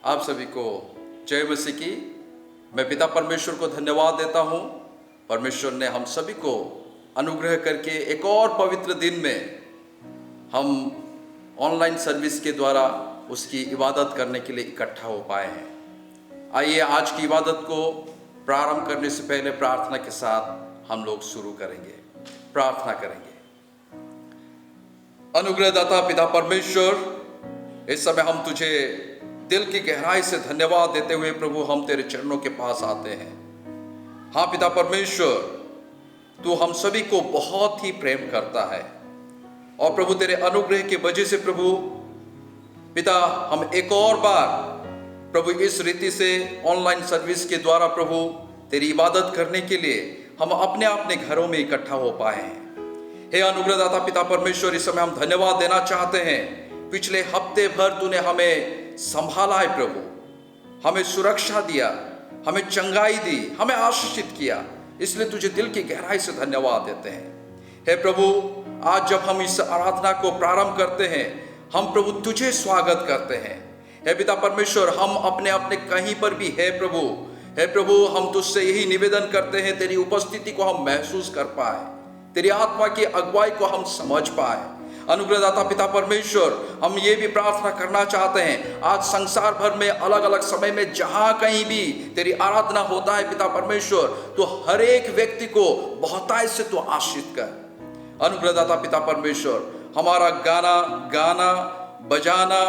आप सभी को जय मसीह की। मैं पिता परमेश्वर को धन्यवाद देता हूँ। परमेश्वर ने हम सभी को अनुग्रह करके एक और पवित्र दिन में हम ऑनलाइन सर्विस के द्वारा उसकी इबादत करने के लिए इकट्ठा हो पाए हैं। आइए आज की इबादत को प्रारंभ करने से पहले प्रार्थना के साथ हम लोग शुरू करेंगे। प्रार्थना करेंगे। अनुग्रहदाता पिता परमेश्वर, इस समय हम तुझे दिल की गहराई से धन्यवाद देते हुए प्रभु हम तेरे चरणों के पास आते हैं। हाँ पिता परमेश्वर, तू हम सभी को बहुत ही प्रेम करता है और प्रभु तेरे अनुग्रह की वजह से प्रभु पिता हम एक और बार प्रभु इस रीति से ऑनलाइन सर्विस के द्वारा प्रभु तेरी इबादत करने के लिए हम अपने अपने घरों में इकट्ठा हो पाए हैं। हे अनुग्रहदाता पिता परमेश्वर, इस समय हम धन्यवाद देना चाहते हैं। पिछले हफ्ते भर तूने हमें संभाला है प्रभु, हमें सुरक्षा दिया, हमें चंगाई दी, हमें आशीषित किया, इसलिए तुझे दिल की गहराई से धन्यवाद देते हैं। हे प्रभु, आज जब हम इस आराधना को प्रारंभ करते हैं, हम प्रभु तुझे स्वागत करते हैं। हे पिता परमेश्वर, हम अपने अपने कहीं पर भी है प्रभु, हे प्रभु, हम तुझसे यही निवेदन करते हैं, तेरी उपस्थिति को हम महसूस कर पाए, तेरी आत्मा की अगुवाई को हम समझ पाए। अनुग्रहदाता पिता परमेश्वर, हम ये भी प्रार्थना करना चाहते हैं, आज संसार भर में अलग अलग समय में जहां कहीं भी तेरी आराधना होता है पिता परमेश्वर, तो हर एक व्यक्ति को बहुतायत से तू आशीष कर। अनुग्रहदाता पिता परमेश्वर, हमारा गाना बजाना,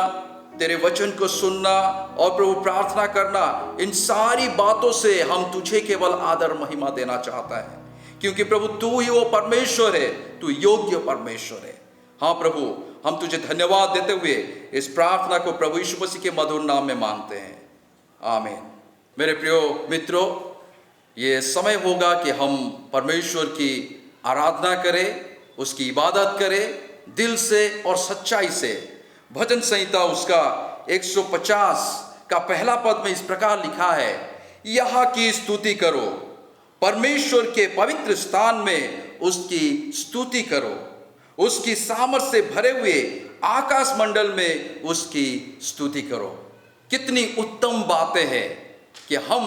तेरे वचन को सुनना और प्रभु प्रार्थना करना, इन सारी बातों से हम तुझे केवल आदर महिमा देना चाहता है, क्योंकि प्रभु तू ही वो परमेश्वर है, तू योग्य परमेश्वर है। हाँ प्रभु, हम तुझे धन्यवाद देते हुए इस प्रार्थना को प्रभु यीशु मसीह के मधुर नाम में मांगते हैं, आमीन। मेरे प्रियो मित्रों, ये समय होगा कि हम परमेश्वर की आराधना करें, उसकी इबादत करें दिल से और सच्चाई से। भजन संहिता उसका 150 का पहला पद में इस प्रकार लिखा है, यहाँ की स्तुति करो, परमेश्वर के पवित्र स्थान में उसकी स्तुति करो, उसकी सामर्थ से भरे हुए आकाश मंडल में उसकी स्तुति करो। कितनी उत्तम बातें हैं कि हम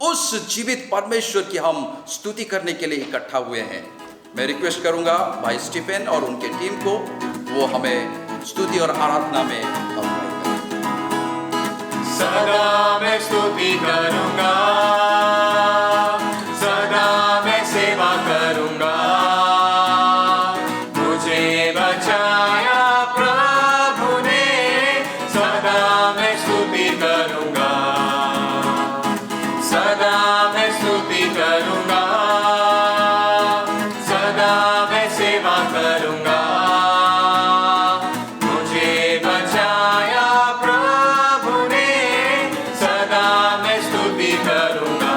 उस जीवित परमेश्वर की हम स्तुति करने के लिए इकट्ठा हुए हैं। मैं रिक्वेस्ट करूंगा भाई स्टीफन और उनके टीम को, वो हमें स्तुति और आराधना में अगुवाई करें। सदा मैं स्तुति करूंगा, सदा मैं सेवा करूंगा, मुझे बचाया प्रभु ने, सदा मैं स्तुति करूंगा, सदा मैं स्तुति करूंगा, सदा मैं सेवा करूंगा, मुझे बचाया प्रभु ने, सदा मैं स्तुति करूंगा।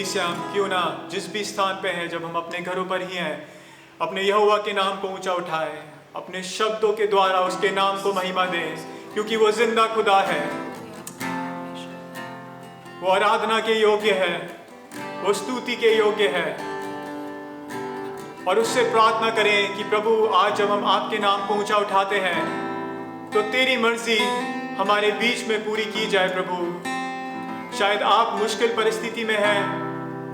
कलीसिया क्यों ना जिस भी स्थान पे है, जब हम अपने घरों पर ही हैं, अपने यहोवा के नाम को ऊंचा उठाए, अपने शब्दों के द्वारा उसके नाम को महिमा दें, क्योंकि वो जिंदा खुदा है, वो आराधना के योग्य है, वो स्तुति के योग्य है। और उससे प्रार्थना करें कि प्रभु आज जब हम आपके नाम को ऊंचा उठाते हैं तो तेरी मर्जी हमारे बीच में पूरी की जाए। प्रभु शायद आप मुश्किल परिस्थिति में हैं,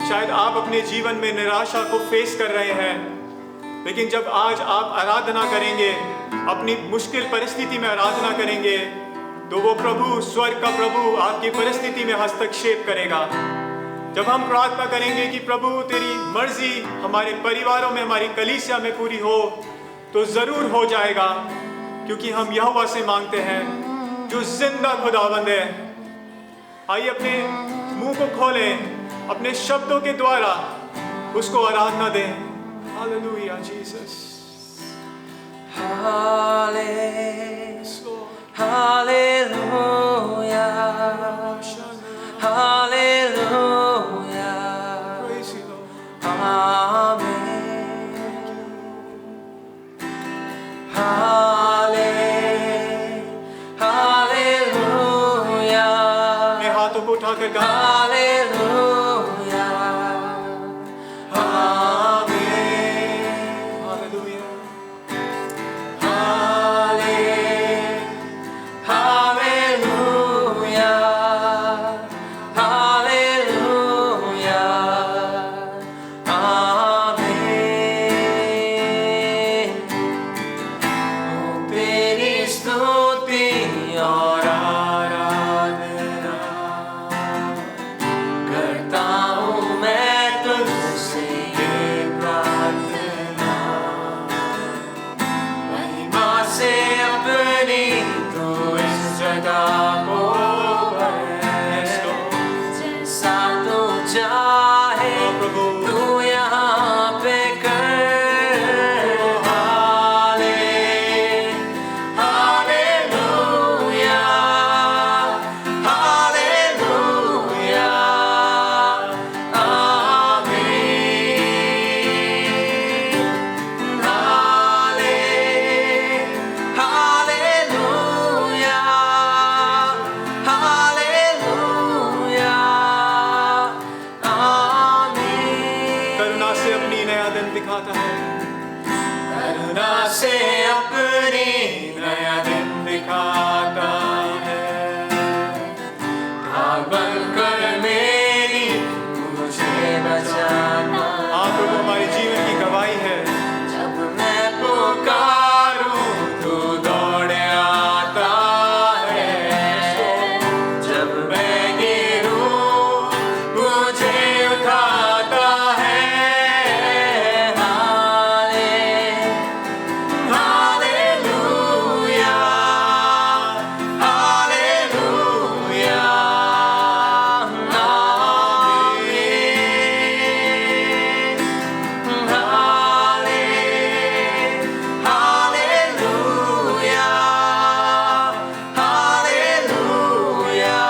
शायद आप अपने जीवन में निराशा को फेस कर रहे हैं, लेकिन जब आज आप आराधना करेंगे, अपनी मुश्किल परिस्थिति में आराधना करेंगे, तो वो प्रभु, स्वर्ग का प्रभु आपकी परिस्थिति में हस्तक्षेप करेगा। जब हम प्रार्थना करेंगे कि प्रभु तेरी मर्जी हमारे परिवारों में, हमारी कलीसिया में पूरी हो, तो जरूर हो जाएगा, क्योंकि हम यहोवा से मांगते हैं जो जिंदा खुदावंद है। आइए अपने मुंह को खोलें, अपने शब्दों के द्वारा उसको आराधना दें। हालेलुया जीसस, हालेलुया, हालेलुया, आमीन, हालेलुया। अपने हाथों को उठाकर गाएं। हालेलुया, आमीन, हालेलुया, हालेलुया, हालेलुया, आमीन। तेरी स्तुति और आराधना करता हूँ मैं तुझसे ये प्रार्थना, महिमा से अपनी तू इस जगह को भर, जैसा तू चाहे तू यहाँ पे कर। हालेलुया, हालेलुया, आमीन, हालेलुया, हालेलुया, आमीन। करुणा से अपनी नया दिन दिखाता है, करुणा से अपनी नया दिन दिखाता है, आग बनकर मेरी मुझे बचाता। हाँ प्रभु हमारे जीवन की गवाही है। जब मैं पुकारूं तू दौड़ आता है, जब मैं गिरूं मुझे उठाता है। हालेलुया, हालेलुया, आमीन, हालेलुया, हालेलुया,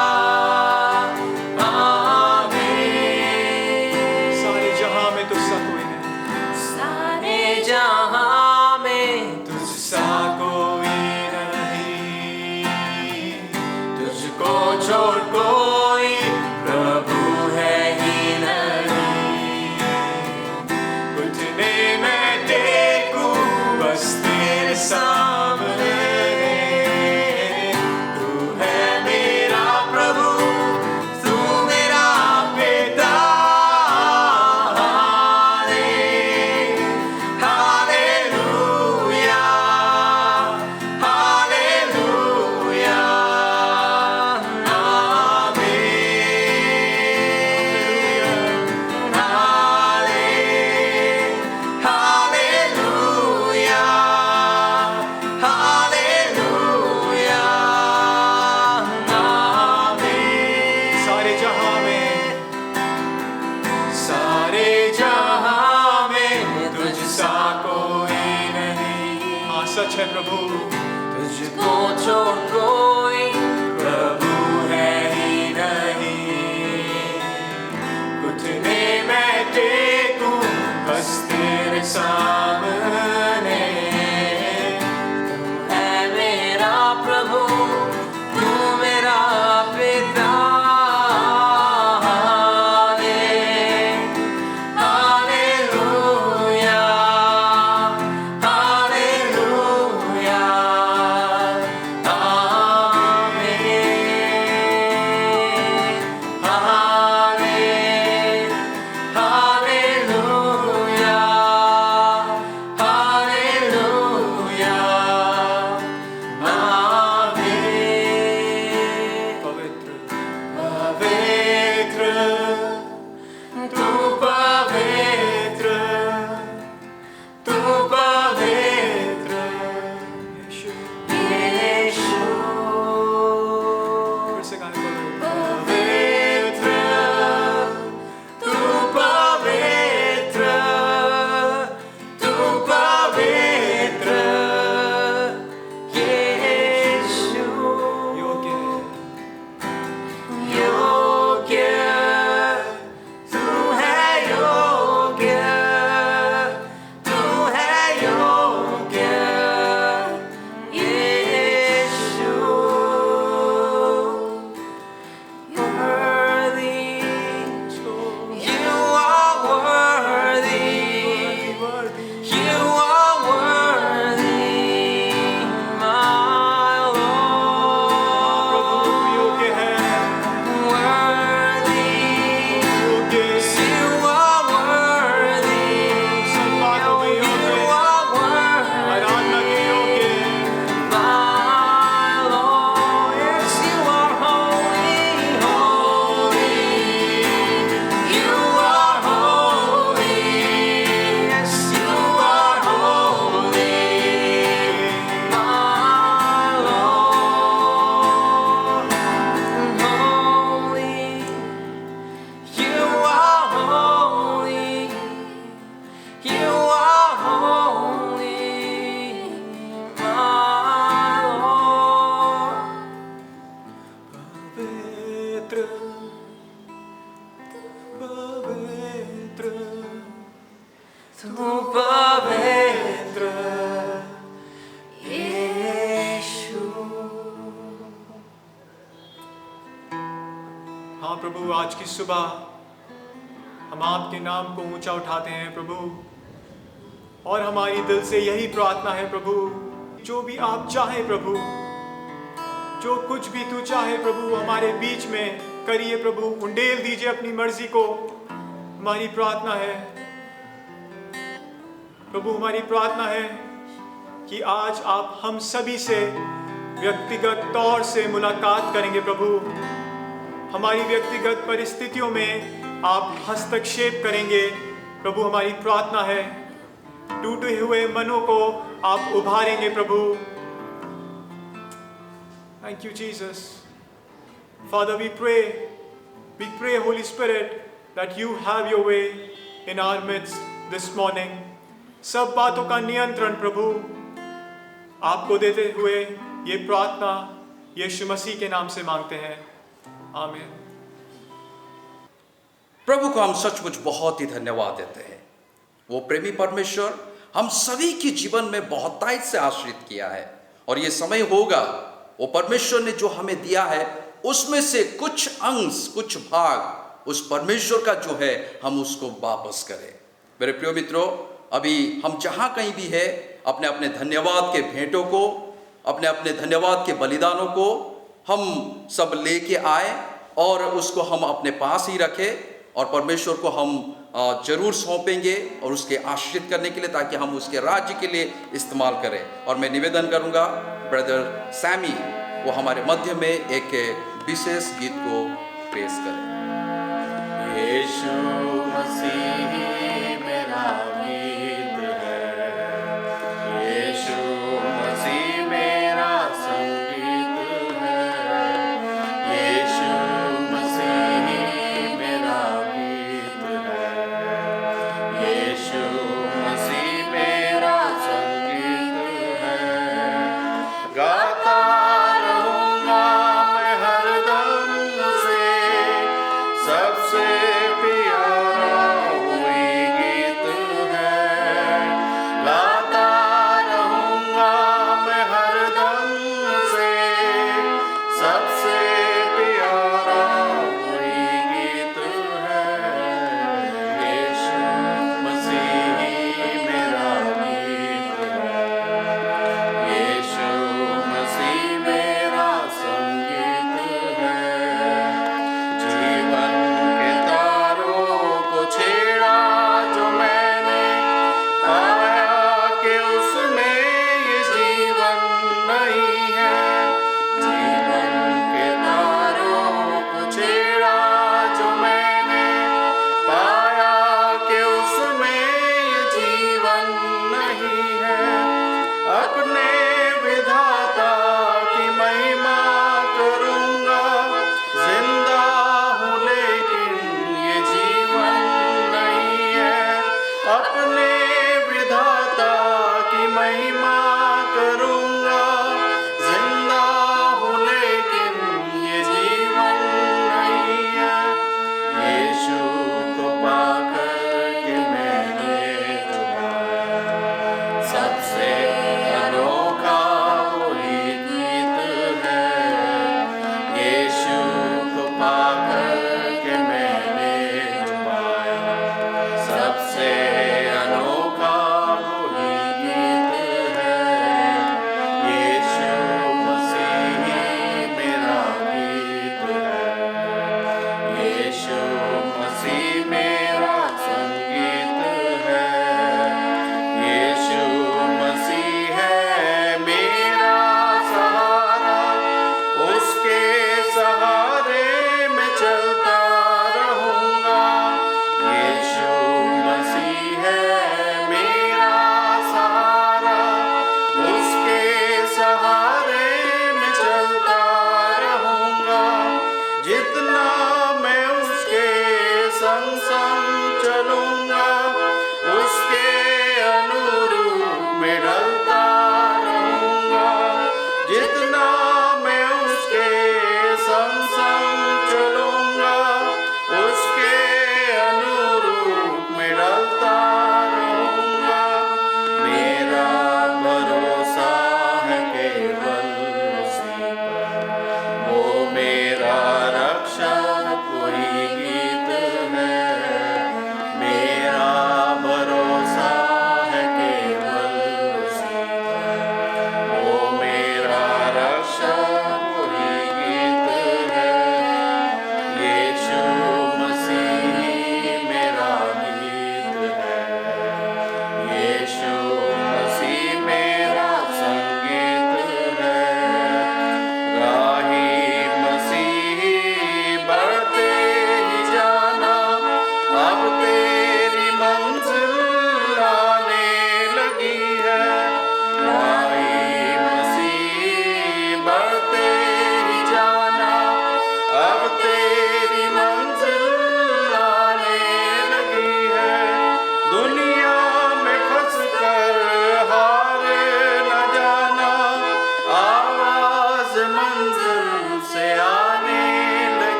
आमीन। सारे जहां में तुझसा कोई नहीं, सारे जहां में तुझसा कोई नहीं, तुझको छोड़ कोई प्रभु है ही नहीं। घुटने में टेकूं बस तेरे सामने, तू है मेरा प्रभु, तू मेरा पिता। हालेलुया, हालेलुया, आमीन, हालेलुया, हालेलुया, आमीन। सारे जहां में, सारे जहां में तुझसा कोई नहीं। हाँ सच है प्रभु, तुझको छोड़ कोई प्रभु है ही नहीं। घुटने तू पवित्र यीशु। हाँ प्रभु, आज की सुबह हम आपके नाम को ऊंचा उठाते हैं प्रभु, और हमारी दिल से यही प्रार्थना है प्रभु, जो भी आप चाहे प्रभु, जो कुछ भी तू चाहे प्रभु हमारे बीच में करिए प्रभु, उंडेल दीजिए अपनी मर्जी को। हमारी प्रार्थना है प्रभु, हमारी प्रार्थना है कि आज आप हम सभी से व्यक्तिगत तौर से मुलाकात करेंगे प्रभु। हमारी व्यक्तिगत परिस्थितियों में आप हस्तक्षेप करेंगे प्रभु। हमारी प्रार्थना है, टूटे हुए मनों को आप उभारेंगे प्रभु। Thank you, Jesus. Father, we pray, Holy Spirit, that you have your way in our midst this morning. सब बातों का नियंत्रण प्रभु आपको देते हुए ये प्रार्थना यीशु मसीह के नाम से मांगते हैं, आमीन। प्रभु को हम सचमुच बहुत ही धन्यवाद देते हैं। वो प्रेमी परमेश्वर हम सभी के जीवन में बहुतायत से आश्रित किया है, और ये समय होगा वो परमेश्वर ने जो हमें दिया है उसमें से कुछ अंश, कुछ भाग उस परमेश्वर का जो है हम उसको वापस करें। मेरे प्रिय मित्रों, अभी हम जहाँ कहीं भी है अपने अपने धन्यवाद के भेंटों को, अपने अपने धन्यवाद के बलिदानों को हम सब लेके आए और उसको हम अपने पास ही रखें, और परमेश्वर को हम जरूर सौंपेंगे और उसके आश्रित करने के लिए, ताकि हम उसके राज्य के लिए इस्तेमाल करें। और मैं निवेदन करूंगा ब्रदर सैमी वो हमारे मध्य में एक विशेष गीत को पेश करें। यीशु मसीह मेरा गीत है, यीशु मसीह मेरा संगीत है, यीशु मसीह मेरा गीत है, यीशु मसीह मेरा संगीत है। गाता रहूंगा मैं हरदम से, सबसे प्यारा वही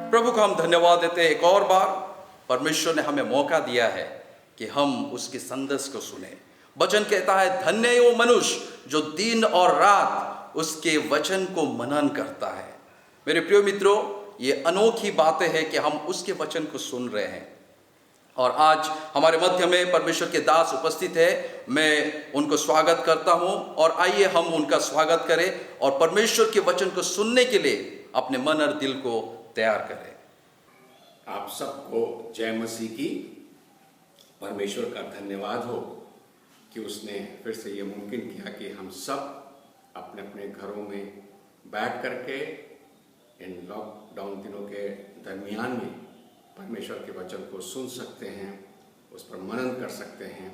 प्रभु को हम धन्यवाद देते हैं। एक और बार परमेश्वर ने हमें मौका दिया है कि हम उसके संदेश को सुने। वचन कहता है, धन्य है वो मनुष्य जो दिन और रात उसके वचन को मनन करता है। मेरे प्रिय मित्रों, ये अनोखी बातें हैं कि हम उसके वचन को सुन रहे हैं। और आज हमारे मध्य में परमेश्वर के दास उपस्थित है। मैं उनको स्वागत करता हूं और आइए हम उनका स्वागत करें और परमेश्वर के वचन को सुनने के लिए अपने मन और दिल को तैयार करें। आप सबको जय मसीह की। परमेश्वर का धन्यवाद हो कि उसने फिर से ये मुमकिन किया कि हम सब अपने अपने घरों में बैठ करके इन लॉकडाउन दिनों के दरमियान में परमेश्वर के वचन को सुन सकते हैं, उस पर मनन कर सकते हैं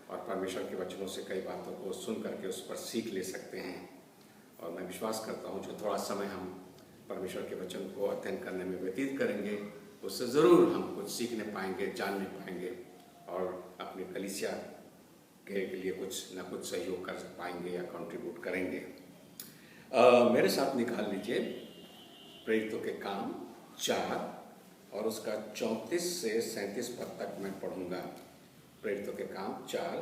और परमेश्वर के वचनों से कई बातों को सुन करके उस पर सीख ले सकते हैं। और मैं विश्वास करता हूँ जो थोड़ा समय हम परमेश्वर के वचन को अध्ययन करने में व्यतीत करेंगे, उससे ज़रूर हम कुछ सीखने पाएंगे, जानने पाएंगे और अपनी कलीसिया के लिए कुछ न कुछ सहयोग कर पाएंगे या कंट्रीब्यूट करेंगे। मेरे साथ निकाल लीजिए प्रेरितों के काम 4 और उसका 34 से 37 पद तक मैं पढ़ूंगा। प्रेरितों के काम 4,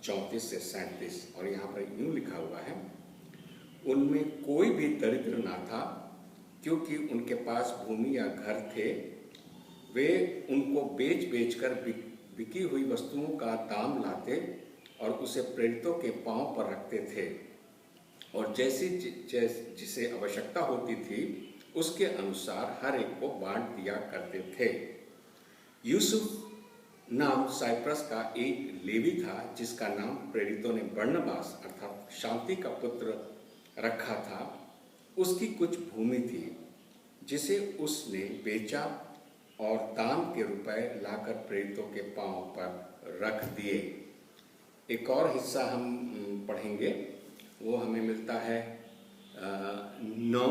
34 से 37 और यहाँ पर यूँ लिखा हुआ है, उनमें कोई भी दरिद्र ना था क्योंकि उनके पास भूमि या घर थे। वे उनको बेच कर बिकी हुई वस्तुओं का दाम लाते और उसे प्रेरितों के पांव पर रखते थे और जिसे आवश्यकता होती थी उसके अनुसार हर एक को बांट दिया करते थे। यूसुफ नाम साइप्रस का एक लेवी था जिसका नाम प्रेरितों ने बरनबास अर्थात शांति का पुत्र रखा था। उसकी कुछ भूमि थी जिसे उसने बेचा और दाम के रुपए लाकर प्रेरितों के पांव पर रख दिए। एक और हिस्सा हम पढ़ेंगे, वो हमें मिलता है 9,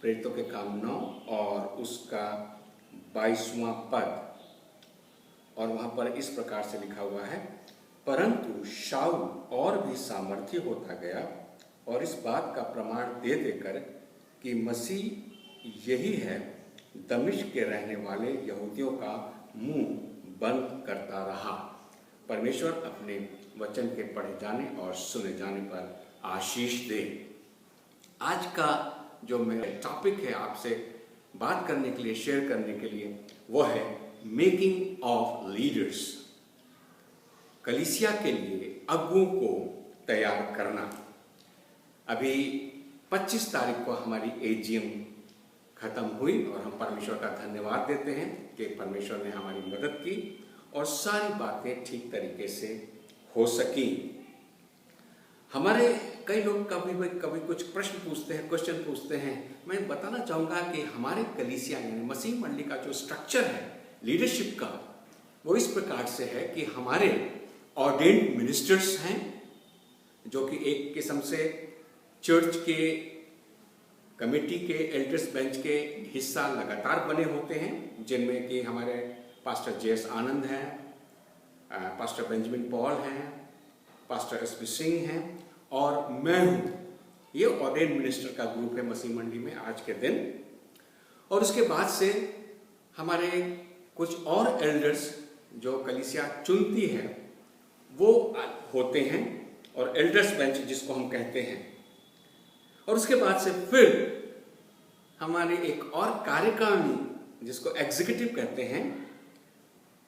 प्रेरितों के काम 9 और उसका 22वां पद। और वहाँ पर इस प्रकार से लिखा हुआ है, परंतु शाऊल और भी सामर्थी होता गया और इस बात का प्रमाण दे देकर कि मसीह यही है, दमिश्क के रहने वाले यहूदियों का मुंह बंद करता रहा। परमेश्वर अपने वचन के पढ़े जाने और सुने जाने पर आशीष दे। आज का जो मेरा टॉपिक है आपसे बात करने के लिए, शेयर करने के लिए, वो है मेकिंग ऑफ लीडर्स। कलीसिया के लिए अगुओं को तैयार करना। अभी 25 तारीख को हमारी एजीएम खत्म हुई और हम परमेश्वर का धन्यवाद देते हैं कि परमेश्वर ने हमारी मदद की और सारी बातें ठीक तरीके से हो सकी। हमारे कई लोग कभी कुछ प्रश्न पूछते हैं, क्वेश्चन पूछते हैं। मैं बताना चाहूँगा कि हमारे कलीसिया यानी मसीह मंडली का जो स्ट्रक्चर है लीडरशिप का, वो इस प्रकार से है कि हमारे ऑर्डेन्ड मिनिस्टर्स हैं जो कि एक किस्म से चर्च के कमेटी के एल्डर्स बेंच के हिस्सा लगातार बने होते हैं, जिनमें कि हमारे पास्टर जेएस आनंद हैं, पास्टर बेंजामिन पॉल हैं, पास्टर एसपी सिंह हैं और मैं हूँ। ये ऑर्डेन्ड मिनिस्टर का ग्रुप है मसीह मंडी में आज के दिन। और उसके बाद से हमारे कुछ और एल्डर्स जो कलीसिया चुनती है वो होते हैं और एल्डर्स बेंच जिसको हम कहते हैं। और उसके बाद से फिर हमारे एक और कार्यकारिणी जिसको एग्जीक्यूटिव कहते हैं,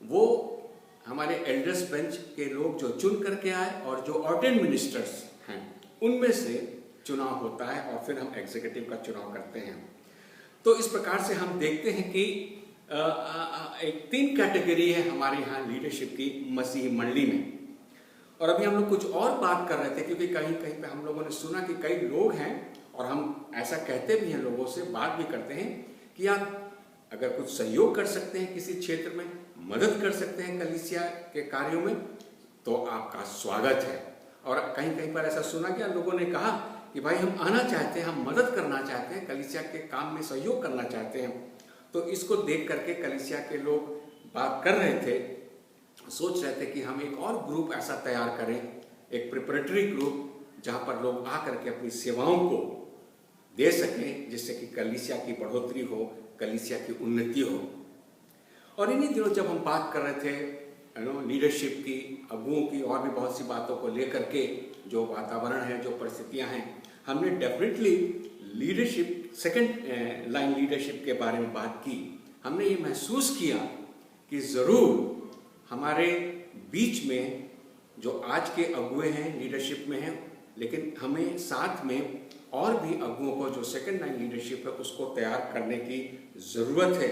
वो हमारे एल्डर्स बेंच के लोग जो चुन करके आए और जो ऑर्डेन्ड मिनिस्टर्स हैं उनमें से चुनाव होता है और फिर हम एग्जीक्यूटिव का चुनाव करते हैं। तो इस प्रकार से हम देखते हैं कि एक 3 कैटेगरी है हमारे यहाँ लीडरशिप की मसीह मंडली में। और अभी हम लोग कुछ और बात कर रहे थे क्योंकि कहीं पे हम लोगों ने सुना कि कई लोग हैं और हम ऐसा कहते भी हैं, लोगों से बात भी करते हैं कि आप अगर कुछ सहयोग कर सकते हैं किसी क्षेत्र में, मदद कर सकते हैं कलीसिया के कार्यों में, तो आपका स्वागत है। और कहीं पर ऐसा सुना गया, लोगों ने कहा कि भाई हम आना चाहते हैं, हम मदद करना चाहते हैं, कलीसिया के काम में सहयोग करना चाहते हैं। तो इसको देख करके कलीसिया के लोग बात कर रहे थे, सोच रहे थे कि हम एक और ग्रुप ऐसा तैयार करें, एक प्रिपरेटरी ग्रुप जहाँ पर लोग आकर के अपनी सेवाओं को दे सकें, जिससे कि कलीसिया की बढ़ोतरी हो, कलीसिया की उन्नति हो। और इन्हीं दिनों जब हम बात कर रहे थे लीडरशिप की, अगुओं की और भी बहुत सी बातों को लेकर के, जो वातावरण है, जो परिस्थितियां हैं, हमने definitely leadership, second line leadership के बारे में बात की। हमने ये महसूस किया कि ज़रूर हमारे बीच में जो आज के अगुए हैं लीडरशिप में हैं, लेकिन हमें साथ में और भी अगुओं को जो सेकंड लाइन लीडरशिप है उसको तैयार करने की ज़रूरत है।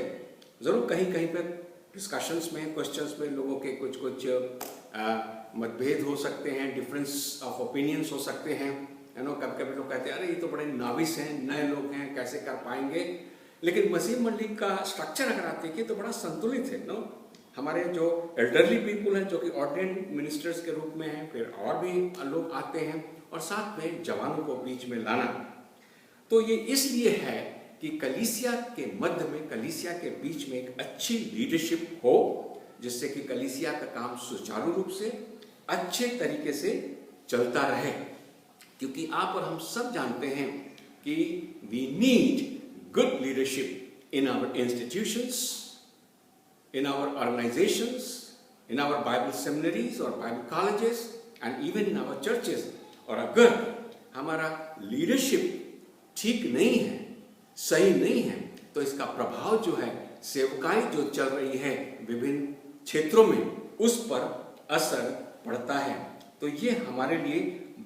ज़रूर कहीं कहीं पर डिस्कशंस में, क्वेश्चंस में लोगों के कुछ मतभेद हो सकते हैं, डिफरेंस ऑफ ओपिनियंस हो सकते हैं, कभी कभी लोग कहते हैं अरे ये तो बड़े नाविस हैं, नए लोग हैं, कैसे कर पाएंगे। लेकिन मसीह मंडली का स्ट्रक्चर अगर आप देखिए तो बड़ा संतुलित है। हमारे जो एल्डरली पीपुल हैं जो कि ऑर्डिनेंट मिनिस्टर्स के रूप में हैं, फिर और भी लोग आते हैं, और साथ में जवानों को बीच में लाना। तो ये इसलिए है कि कलीसिया के मध्य में, कलीसिया के बीच में एक अच्छी लीडरशिप हो, जिससे कि कलीसिया का काम सुचारू रूप से, अच्छे तरीके से चलता रहे। क्योंकि आप और हम सब जानते हैं कि we need good leadership in our institutions, in our organizations, in our Bible seminaries or Bible colleges, and even in our churches. और अगर हमारा leadership ठीक नहीं है, सही नहीं है, तो इसका प्रभाव जो है, सेवकाई जो चल रही है विभिन्न क्षेत्रों में, उस पर असर पड़ता है। तो ये हमारे लिए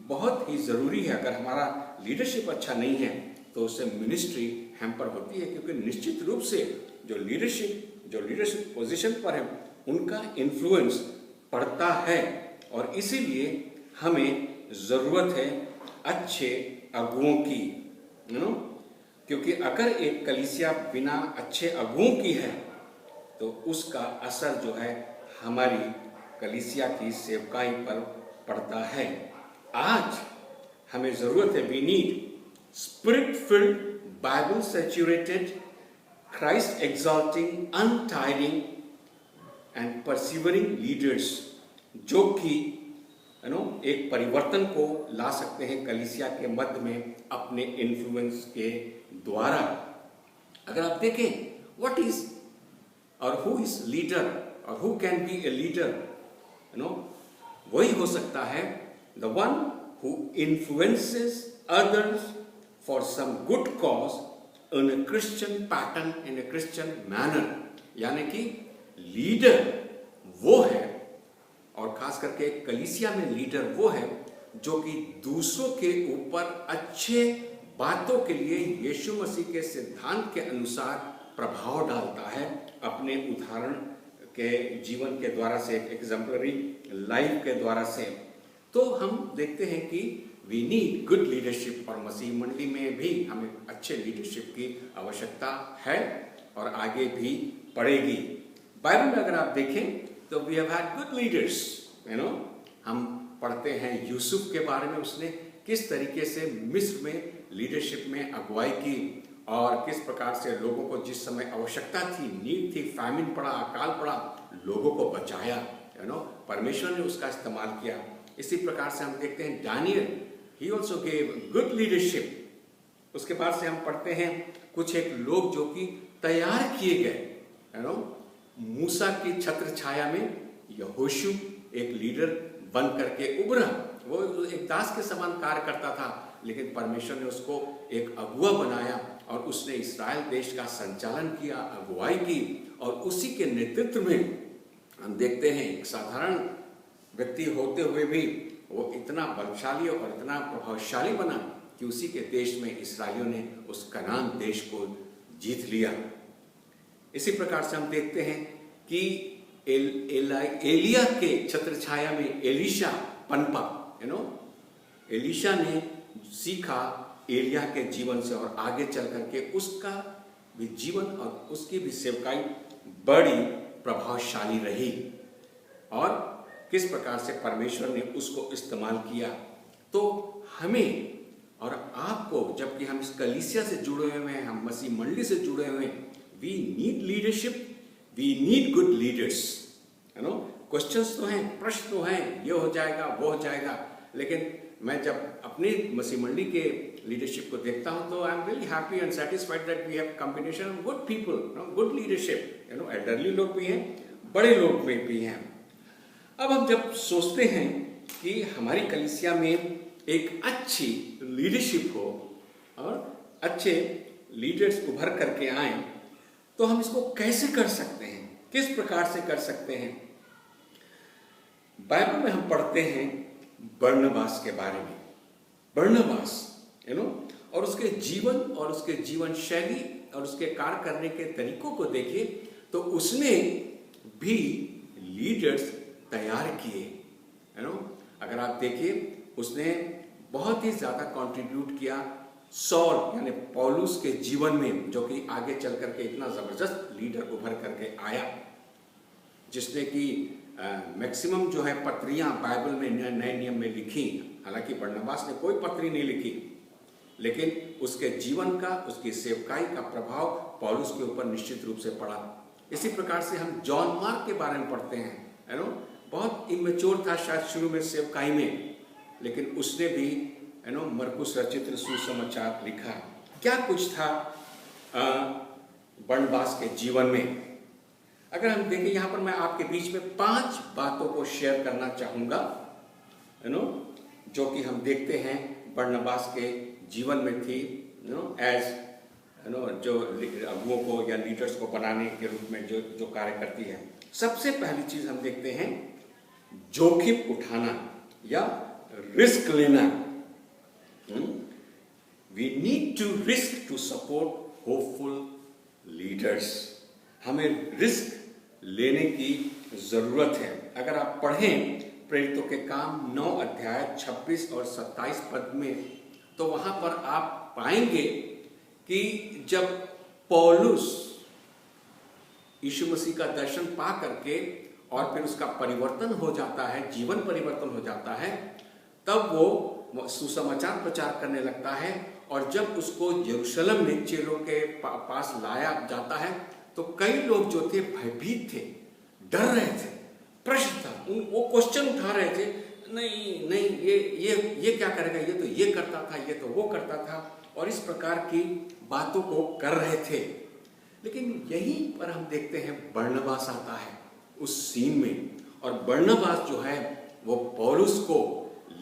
बहुत ही ज़रूरी है। अगर हमारा लीडरशिप अच्छा नहीं है तो उससे मिनिस्ट्री हैम्पर होती है, क्योंकि निश्चित रूप से जो लीडरशिप पोजीशन पर है उनका इन्फ्लुएंस पड़ता है। और इसीलिए हमें ज़रूरत है अच्छे अगुओं की, क्योंकि अगर एक कलीसिया बिना अच्छे अगुओं की है तो उसका असर जो है हमारी कलीसिया की सेवकाई पर पड़ता है। आज हमें ज़रूरत है, we need Spirit-filled, Bible-saturated, Christ-exalting, untiring and persevering leaders, जो कि एक परिवर्तन को ला सकते हैं कलीसिया के मध्य में अपने इन्फ्लुएंस के द्वारा। अगर आप देखें what is और who is leader और who can be a leader, वही हो सकता है the one who influences others for some good cause in a Christian pattern, in a Christian manner। यानी कि लीडर वो है, और खास करके कलीसिया में लीडर वो है जो कि दूसरों के ऊपर अच्छे बातों के लिए यीशु मसीह के सिद्धांत के अनुसार प्रभाव डालता है, अपने उदाहरण के जीवन के द्वारा से, एग्जाम्पलरी लाइफ के द्वारा से। तो हम देखते हैं कि वी नीड गुड लीडरशिप, और मसीह मंडली में भी हमें अच्छे लीडरशिप की आवश्यकता है और आगे भी पड़ेगी। बाइबल में अगर आप देखें तो we have had good leaders. हम पढ़ते हैं यूसुफ के बारे में, उसने किस तरीके से मिस्र में लीडरशिप में अगुवाई की, और किस प्रकार से लोगों को जिस समय आवश्यकता थी, नीड थी, फैमिन पड़ा, अकाल पड़ा, लोगों को बचाया। परमेश्वर ने उसका इस्तेमाल किया। इसी प्रकार से हम देखते हैं Daniel, he also gave good leadership। उसके बाद से हम पढ़ते हैं कुछ एक लोग जो कि तैयार किए गए, मूसा की छत्र छाया में यहोशू एक लीडर बन करके उभरा। वो एक दास के समान कार्य करता था, लेकिन परमेश्वर ने उसको एक अगुआ बनाया और उसने इस्राएल देश का संचालन किया, अगुवाई की, और उसी के नेतृत्व में हम देखते हैं एक साधारण व्यक्ति होते हुए भी वो इतना बलशाली और इतना प्रभावशाली बना कि उसी के देश में इस्राएलियों ने उस कनान देश को जीत लिया। इसी प्रकार से हम देखते हैं कि एलिया के छत्र छाया में एलीशा पनपा। एलीशा ने सीखा एलिया के जीवन से, और आगे चल करके उसका भी जीवन और उसकी भी सेवकाई बड़ी प्रभावशाली रही, और किस प्रकार से परमेश्वर ने उसको इस्तेमाल किया। तो हमें और आपको, जबकि हम इस कलीसिया से जुड़े हुए हैं, हम मसीह मंडली से जुड़े हुए हैं, we need leadership, we need good leaders. Questions तो हैं, प्रश्न तो हैं, ये हो जाएगा, वो हो जाएगा, लेकिन मैं जब अपनी मसीह मंडली के लीडरशिप को देखता हूँ तो I am really happy and satisfied that we have combination of good people, good leadership, elderly लोग भी हैं, बड़े लोग भी हैं। अब हम जब सोचते हैं कि हमारी कलीसिया में एक अच्छी लीडरशिप हो और अच्छे लीडर्स उभर करके आए, तो हम इसको कैसे कर सकते हैं, किस प्रकार से कर सकते हैं? बाइबल में हम पढ़ते हैं बरनबास के बारे में। बरनबास और उसके जीवन और उसके जीवन शैली और उसके कार्य करने के तरीकों को देखिए तो उसने भी लीडर्स तैयार किए। अगर आप देखिए उसने बहुत ही ज्यादा कंट्रीब्यूट किया सौल यानी पौलुस के जीवन में, जो कि आगे चल करके इतना जबरदस्त लीडर उभर करके आया, जिसने कि मैक्सिमम जो है पत्रियां बाइबल में नए नियम में लिखी। हालांकि बरनबास ने कोई पत्री नहीं लिखी, लेकिन उसके जीवन का, उसकी सेवकाई का प्रभाव पौलुस के ऊपर निश्चित रूप से पड़ा। इसी प्रकार से हम जॉन मार्क के बारे में पढ़ते हैं। बहुत इमेच्योर था शायद शुरू में सेवकाई में, लेकिन उसने भी मरकुस रचित सुसमाचार लिखा। क्या कुछ था बरनबास के जीवन में? अगर हम देखें यहाँ पर मैं आपके बीच में 5 बातों को शेयर करना चाहूंगा, जो कि हम देखते हैं बरनबास के जीवन में थी, एज जो अगुओं को या लीडर्स को बनाने के रूप में जो कार्य करती है। सबसे पहली चीज हम देखते हैं जोखिम उठाना या रिस्क लेना। We need to risk to support hopeful leaders. हमें रिस्क लेने की जरूरत है। अगर आप पढ़ें प्रेरितों के काम 9 अध्याय 26 और 27 पद में, तो वहां पर आप पाएंगे कि जब पौलुस यीशु मसीह का दर्शन पा करके और फिर उसका परिवर्तन हो जाता है, जीवन परिवर्तन हो जाता है, तब वो सुसमाचार प्रचार करने लगता है। और जब उसको यरूशलेम में चेलों के पास लाया जाता है, तो कई लोग जो थे भयभीत थे, डर रहे थे, प्रश्न था, वो क्वेश्चन उठा रहे थे, नहीं ये क्या करेगा, ये तो ये करता था, ये तो वो करता था, और इस प्रकार की बातों को कर रहे थे। लेकिन यहीं पर हम देखते हैं बरनबास आता है उस सीन में, और बरनबास जो है वो पौलुस को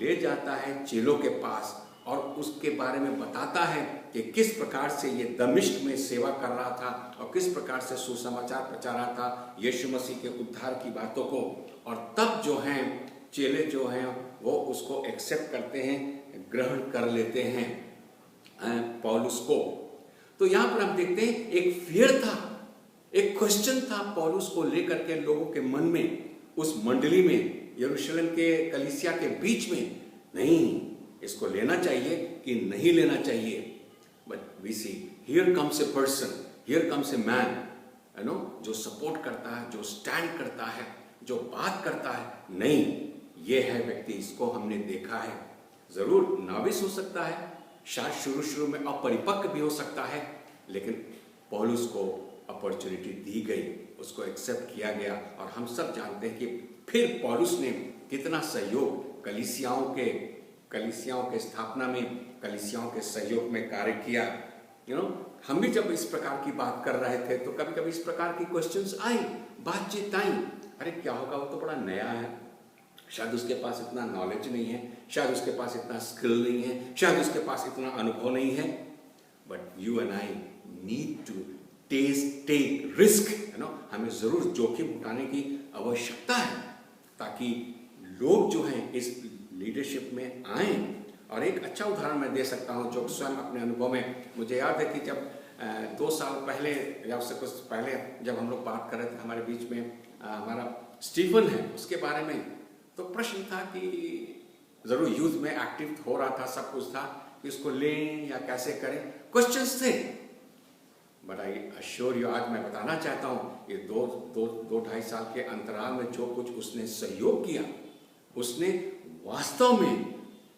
ले जाता है चेलों के पास और उसके बारे में बताता है कि किस प्रकार से ये दमिश्क में सेवा कर रहा था और किस प्रकार से सुसमाचार प्रचार रहा था यीशु मसीह के उद्धार की बातों को। और तब जो हैं चेले जो हैं वो उसको एक्सेप्ट करते हैं, ग्रहण कर लेते हैं पौलुस को। तो यहाँ पर हम देखते हैं एक फियर था, एक क्वेश्चन था पौलुस को लेकर के लोगों के मन में, उस मंडली में, यरूशलेम के कलीसिया के बीच में, नहीं इसको लेना चाहिए कि नहीं लेना चाहिए। But we see here comes a person, here comes a man, जो सपोर्ट करता है, जो स्टैंड करता है, जो बात करता है, नहीं ये है व्यक्ति, इसको हमने देखा है। जरूर नाविस हो सकता है, शायद शुरू में अपरिपक्व भी हो सकता है, लेकिन पौलुस को अपॉर्चुनिटी दी गई, उसको एक्सेप्ट किया गया। और हम सब जानते हैं कि फिर पौलुस ने कितना सहयोग कलीसियाओं के स्थापना में, कलीसियाओं के सहयोग में कार्य किया। हम भी जब इस प्रकार की बात कर रहे थे तो कभी कभी इस प्रकार की क्वेश्चंस आई, बातचीत आई, अरे क्या होगा, वो तो बड़ा नया है, शायद उसके पास इतना नॉलेज नहीं है, शायद उसके पास इतना स्किल नहीं है, शायद उसके पास इतना अनुभव नहीं है। But you and I need to take risk, हमें जरूर जोखिम उठाने की आवश्यकता है, ताकि लोग जो हैं इस लीडरशिप में आए। और एक अच्छा उदाहरण मैं दे सकता हूं जो स्वयं अपने अनुभव में, मुझे याद है कि जब 2 साल पहले या उससे कुछ पहले जब हम लोग बात कर रहे थे, हमारे बीच में हमारा स्टीफन है, उसके बारे में, तो प्रश्न था कि जरूर यूथ में एक्टिव हो रहा था, सब कुछ था कि उसको लें या कैसे करें, क्वेश्चंस थे। बट आई अश्योर यू, आज मैं बताना चाहता हूँ ये 2-2.5 साल के अंतराल में जो कुछ उसने सहयोग किया, उसने वास्तव में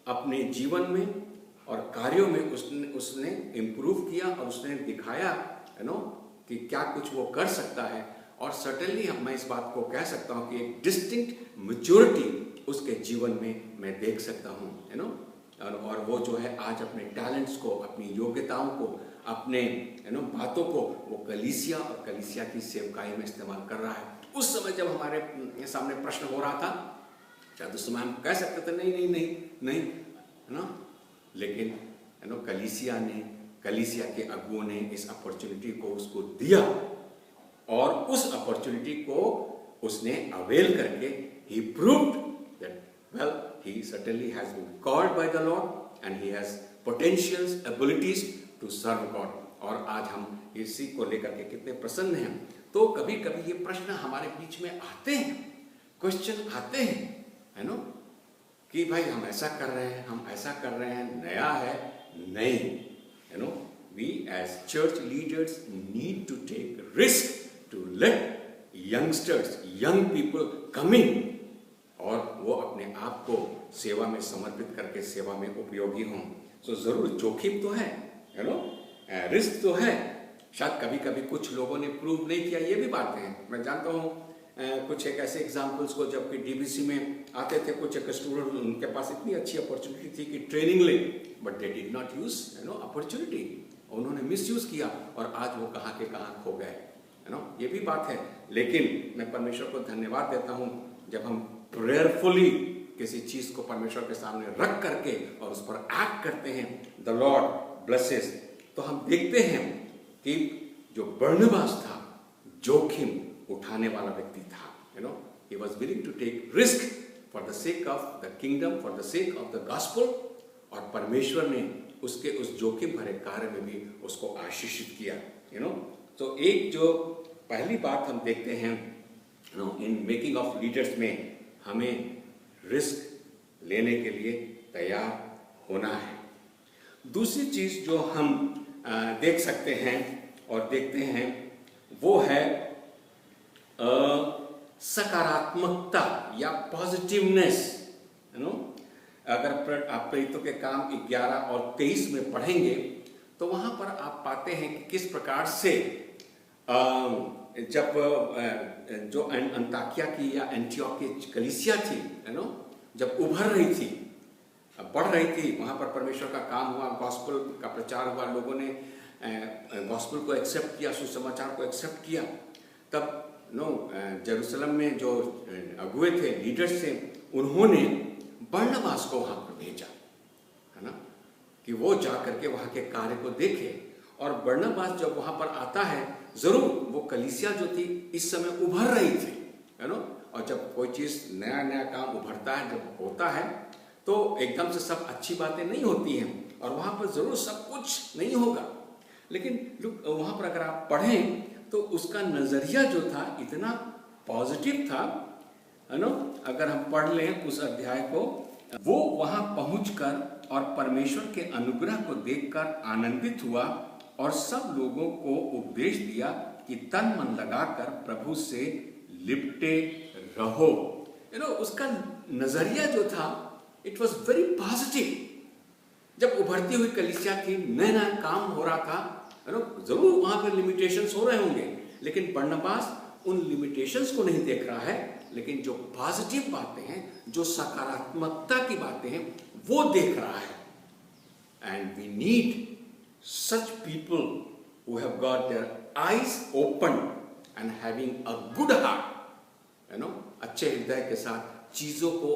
अपने जीवन में और कार्यों में उसने इम्प्रूव किया और उसने दिखाया कि क्या कुछ वो कर सकता है। और सर्टेनली मैं इस बात को कह सकता हूँ कि एक डिस्टिंक्ट मैच्योरिटी उसके जीवन में मैं देख सकता हूँ। और वो जो है आज अपने टैलेंट्स को, अपनी योग्यताओं को, अपने बातों को वो कलीसिया और कलीसिया की सेवकाई में इस्तेमाल कर रहा है। उस समय जब हमारे सामने प्रश्न हो रहा था, शायद उस समय हम कह सकते थे नहीं नहीं नहीं नहीं, है ना, लेकिन कलीसिया के अगुओं ने इस अपॉर्चुनिटी को उसको दिया और उस अपॉर्चुनिटी को उसने अवेल करके he proved that well he certainly has been called by the Lord and he has potentials, abilities to serve God। और आज हम इसी को लेकर के कितने प्रसन्न हैं। तो कभी कभी ये प्रश्न हमारे बीच में आते हैं, क्वेश्चन आते हैं, है ना, कि भाई हम ऐसा कर रहे हैं, हम ऐसा कर रहे हैं, नया है नहीं, है ना। We as church leaders need to take risk to let youngsters, young people come in और वो अपने आप को सेवा में समर्पित करके सेवा में उपयोगी हों। तो जरूर जोखिम तो है ना, रिस्क तो है। शायद कभी कभी कुछ लोगों ने प्रूव नहीं किया, ये भी बातें हैं। मैं जानता हूँ कुछ एक ऐसे एग्जाम्पल्स को, जबकि डीबीसी में आते थे कुछ एक स्टूडेंट, उनके पास इतनी अच्छी अपॉर्चुनिटी थी कि ट्रेनिंग ले, but they did not use opportunity, उन्होंने मिसयूज किया और आज वो कहाँ के कहाँ खो गए, है ना, ये भी बात है। लेकिन मैं परमेश्वर को धन्यवाद देता हूँ जब हम प्रेयरफुली किसी चीज को परमेश्वर के सामने रख करके और उस पर एक्ट करते हैं, द लॉर्ड ब्लेसेस। तो हम देखते हैं कि जो बरनबास था जोखिम उठाने वाला व्यक्ति था, you know, he was willing to take risk for the sake of the kingdom, for the sake of the gospel, और परमेश्वर ने उसके उस जोखिम भरे कार्य में भी उसको आशीषित किया, यू नो। तो एक जो पहली बात हम देखते हैं, you know, in making of leaders में हमें रिस्क लेने के लिए तैयार होना है। दूसरी चीज जो हम देख सकते हैं और देखते हैं वो है सकारात्मकता या पॉजिटिवनेस, यू नो। अगर आप प्रेरितों के काम 11 और 23 में पढ़ेंगे तो वहां पर आप पाते हैं कि किस प्रकार से जब जो अंताकिया की या एंटियोक की कलीसिया थी, यू नो, जब उभर रही थी, बढ़ रही थी, वहां पर परमेश्वर का काम हुआ, गॉस्पेल का प्रचार हुआ, लोगों ने गॉस्पेल को एक्सेप्ट किया, सुसमाचार को एक्सेप्ट किया। तब जेरूसलम में जो अगुए थे, लीडर्स थे, उन्होंने बरनबास को वहां पर भेजा, है ना, कि वो जा करके वहां के कार्य को देखे। और बरनबास जब वहां पर आता है, जरूर वो कलीसिया जो थी इस समय उभर रही थी, है ना, और जब कोई चीज नया नया काम उभरता है, जब होता है तो एकदम से सब अच्छी बातें नहीं होती हैं और वहां पर जरूर सब कुछ नहीं होगा। लेकिन वहां पर अगर आप पढ़ें तो उसका नजरिया जो था इतना पॉजिटिव था, है ना। अगर हम पढ़ लें उस अध्याय को, वो वहां पहुंचकर और परमेश्वर के अनुग्रह को देखकर आनंदित हुआ और सब लोगों को उपदेश दिया कि तन मन लगाकर प्रभु से लिपटे रहो। यू नो, उसका नजरिया जो था इट वॉज वेरी पॉजिटिव। जब उभरती हुई कलीसिया थी, नया नया काम हो रहा था, यू नो, जरूर वहां पर लिमिटेशंस हो रहे होंगे, लेकिन बरनबास उन लिमिटेशंस को नहीं देख रहा है, लेकिन जो पॉजिटिव बातें हैं, जो सकारात्मकता की बातें हैं, वो देख रहा है। And we need such people who have got their eyes open and having a good heart, you know, अच्छे हृदय के साथ चीजों को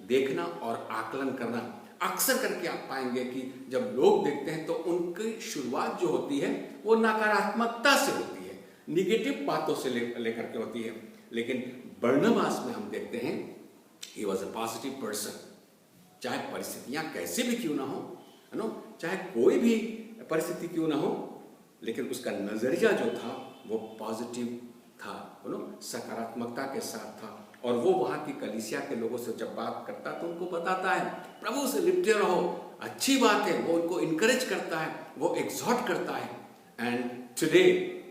देखना और आकलन करना। अक्सर करके आप पाएंगे कि जब लोग देखते हैं तो उनकी शुरुआत जो होती है वो नकारात्मकता से होती है, निगेटिव बातों से लेकर के होती है। लेकिन बरनबास में हम देखते हैं he was a positive person, चाहे परिस्थितियां कैसे भी क्यों ना हो, है ना, चाहे कोई भी परिस्थिति क्यों ना हो, लेकिन उसका नजरिया जो था वो पॉजिटिव था, है ना, सकारात्मकता के साथ था। और वो वहां की कलीसिया के लोगों से जब बात करता तो उनको बताता है प्रभु से लिपटे रहो, अच्छी बात है, वो उनको इनकरेज करता है, वो एक्सहॉर्ट करता है। And today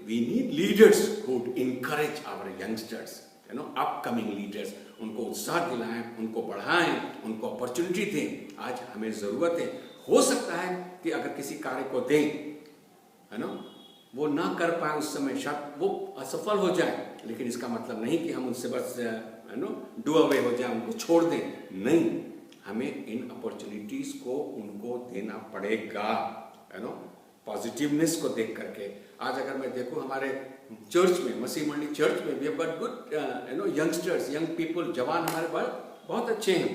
we need leaders who encourage our youngsters, you know, upcoming leaders, उनको उत्साह दिलाएं, उनको बढ़ाएं, उनको अपॉर्चुनिटी दें। आज हमें जरूरत है। हो सकता है कि अगर किसी कार्य को दें, है ना, वो ना कर पाए उस समय, शायद वो असफल हो जाए, लेकिन इसका मतलब नहीं कि हम उनसे बस, है ना, डू अवे हो जाए, उनको छोड़ दें। नहीं, हमें इन अपॉर्चुनिटीज को उनको देना पड़ेगा, है नो, पॉजिटिवनेस को देख करके। आज अगर मैं देखूं हमारे चर्च में, मसीह मंडी चर्च में, we have got good you know youngsters, young people, जवान हमारे पास बहुत अच्छे हैं,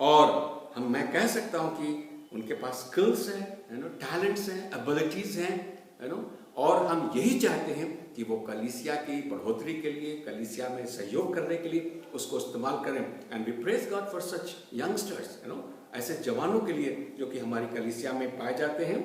और मैं कह सकता हूं कि उनके पास स्किल्स हैं, यू नो, टैलेंट्स हैं, एबिलिटीज हैं, यू नो, और हम यही चाहते हैं कि वो कलीसिया की बढ़ोतरी के लिए, कलीसिया में सहयोग करने के लिए उसको इस्तेमाल करें। And we praise God for such youngsters, you know, ऐसे जवानों के लिए जो कि हमारी कलीसिया में पाए जाते हैं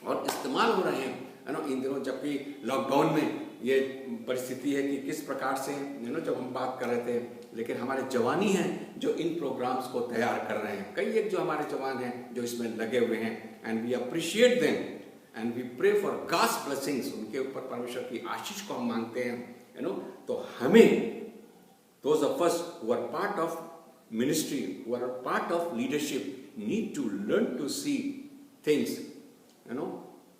और इस्तेमाल हो रहे हैं, यू नो, इन दिनों जबकि लॉकडाउन में ये परिस्थिति है कि किस प्रकार से, यू नो, जब हम बात कर रहे थे, लेकिन हमारे जवानी हैं जो इन प्रोग्राम्स को तैयार कर रहे हैं। कई एक जो हमारे जवान हैं जो इसमें लगे हुए हैं, and we appreciate them and we pray for God's blessings, उनके ऊपर परमेश्वर की आशीष को हम मांगते हैं, यू नो। तो हमें those of us who are part of ministry, who are part of leadership, need to learn to see things, you know,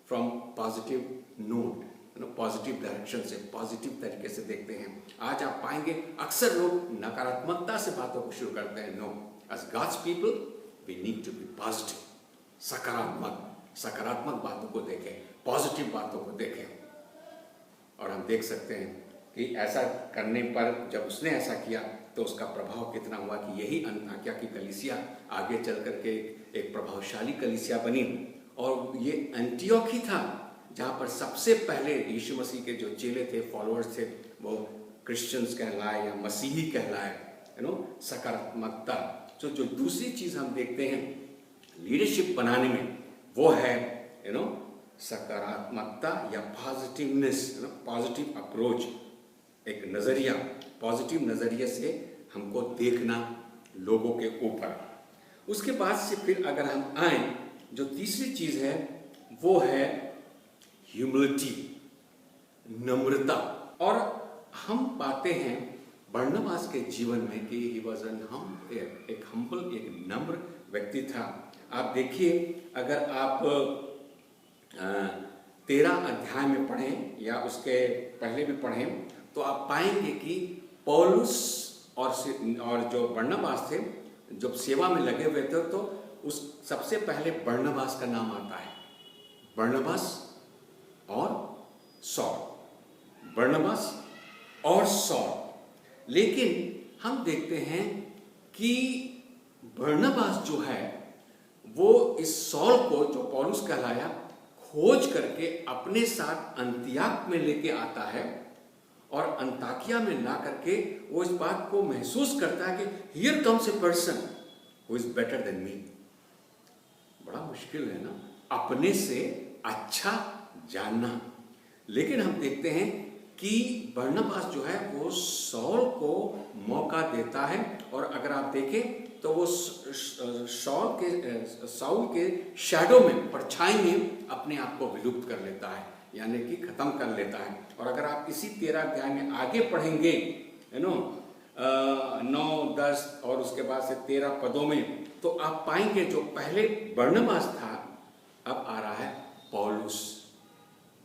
from positive note, you know, positive direction से, पॉजिटिव तरीके से देखते हैं। आज आप पाएंगे अक्सर लोग नकारात्मकता से बातों को शुरू करते हैं। No, as God's people we need to be positive, सकारात्मक बातों को देखें, पॉजिटिव बातों को देखें। और हम देख सकते हैं कि ऐसा करने पर जब उसने ऐसा किया तो उसका प्रभाव कितना हुआ कि यही अंताकिया की कलीसिया आगे चल करके एक प्रभावशाली कलीसिया बनी। और ये एंटियोक ही था जहाँ पर सबसे पहले यीशु मसीह के जो चेले थे, फॉलोअर्स थे, वो क्रिश्चियंस कहलाए या मसीही कहलाए, यू नो, सकारात्मकता। तो जो दूसरी चीज़ हम देखते हैं लीडरशिप बनाने में, वो है, यू नो, सकारात्मकता या positiveness, you know, positive approach, एक नज़रिया, पॉजिटिव नज़रिए से हमको देखना लोगों के ऊपर। उसके बाद से फिर अगर हम आए, जो तीसरी चीज़ है वो है ह्यूमिलिटी, नम्रता। और हम पाते हैं बरनबास के जीवन में कि ही वॉज एक हम्बल, एक नम्र व्यक्ति था। आप देखिए, अगर आप 13 अध्याय में पढ़ें या उसके पहले भी पढ़ें तो आप पाएंगे कि पौलुस और जो बरनबास थे, जब सेवा में लगे हुए थे, तो उस सबसे पहले बरनबास का नाम आता है, बरनबास और सौल, बरनबास और सौल। लेकिन हम देखते हैं कि बरनबास जो है वो इस सौल को, जो पौलुस कहलाया, खोज करके अपने साथ अंतियाक में लेके आता है, और अंताकिया में ला करके वो इस बात को महसूस करता है कि here comes a person who is better than me. बड़ा मुश्किल है ना अपने से अच्छा जानना। लेकिन हम देखते हैं कि बरनबास जो है वो सौल को मौका देता है, और अगर आप देखें तो वो साउल के शैडो में, परछाई में अपने आप को विलुप्त कर लेता है, यानी कि खत्म कर लेता है। और अगर आप इसी 13 अध्याय में आगे पढ़ेंगे, यू नो, 9, 10 और उसके बाद से 13 पदों में, तो आप पाएंगे जो पहले बरनबास था अब आ रहा है पौलुस,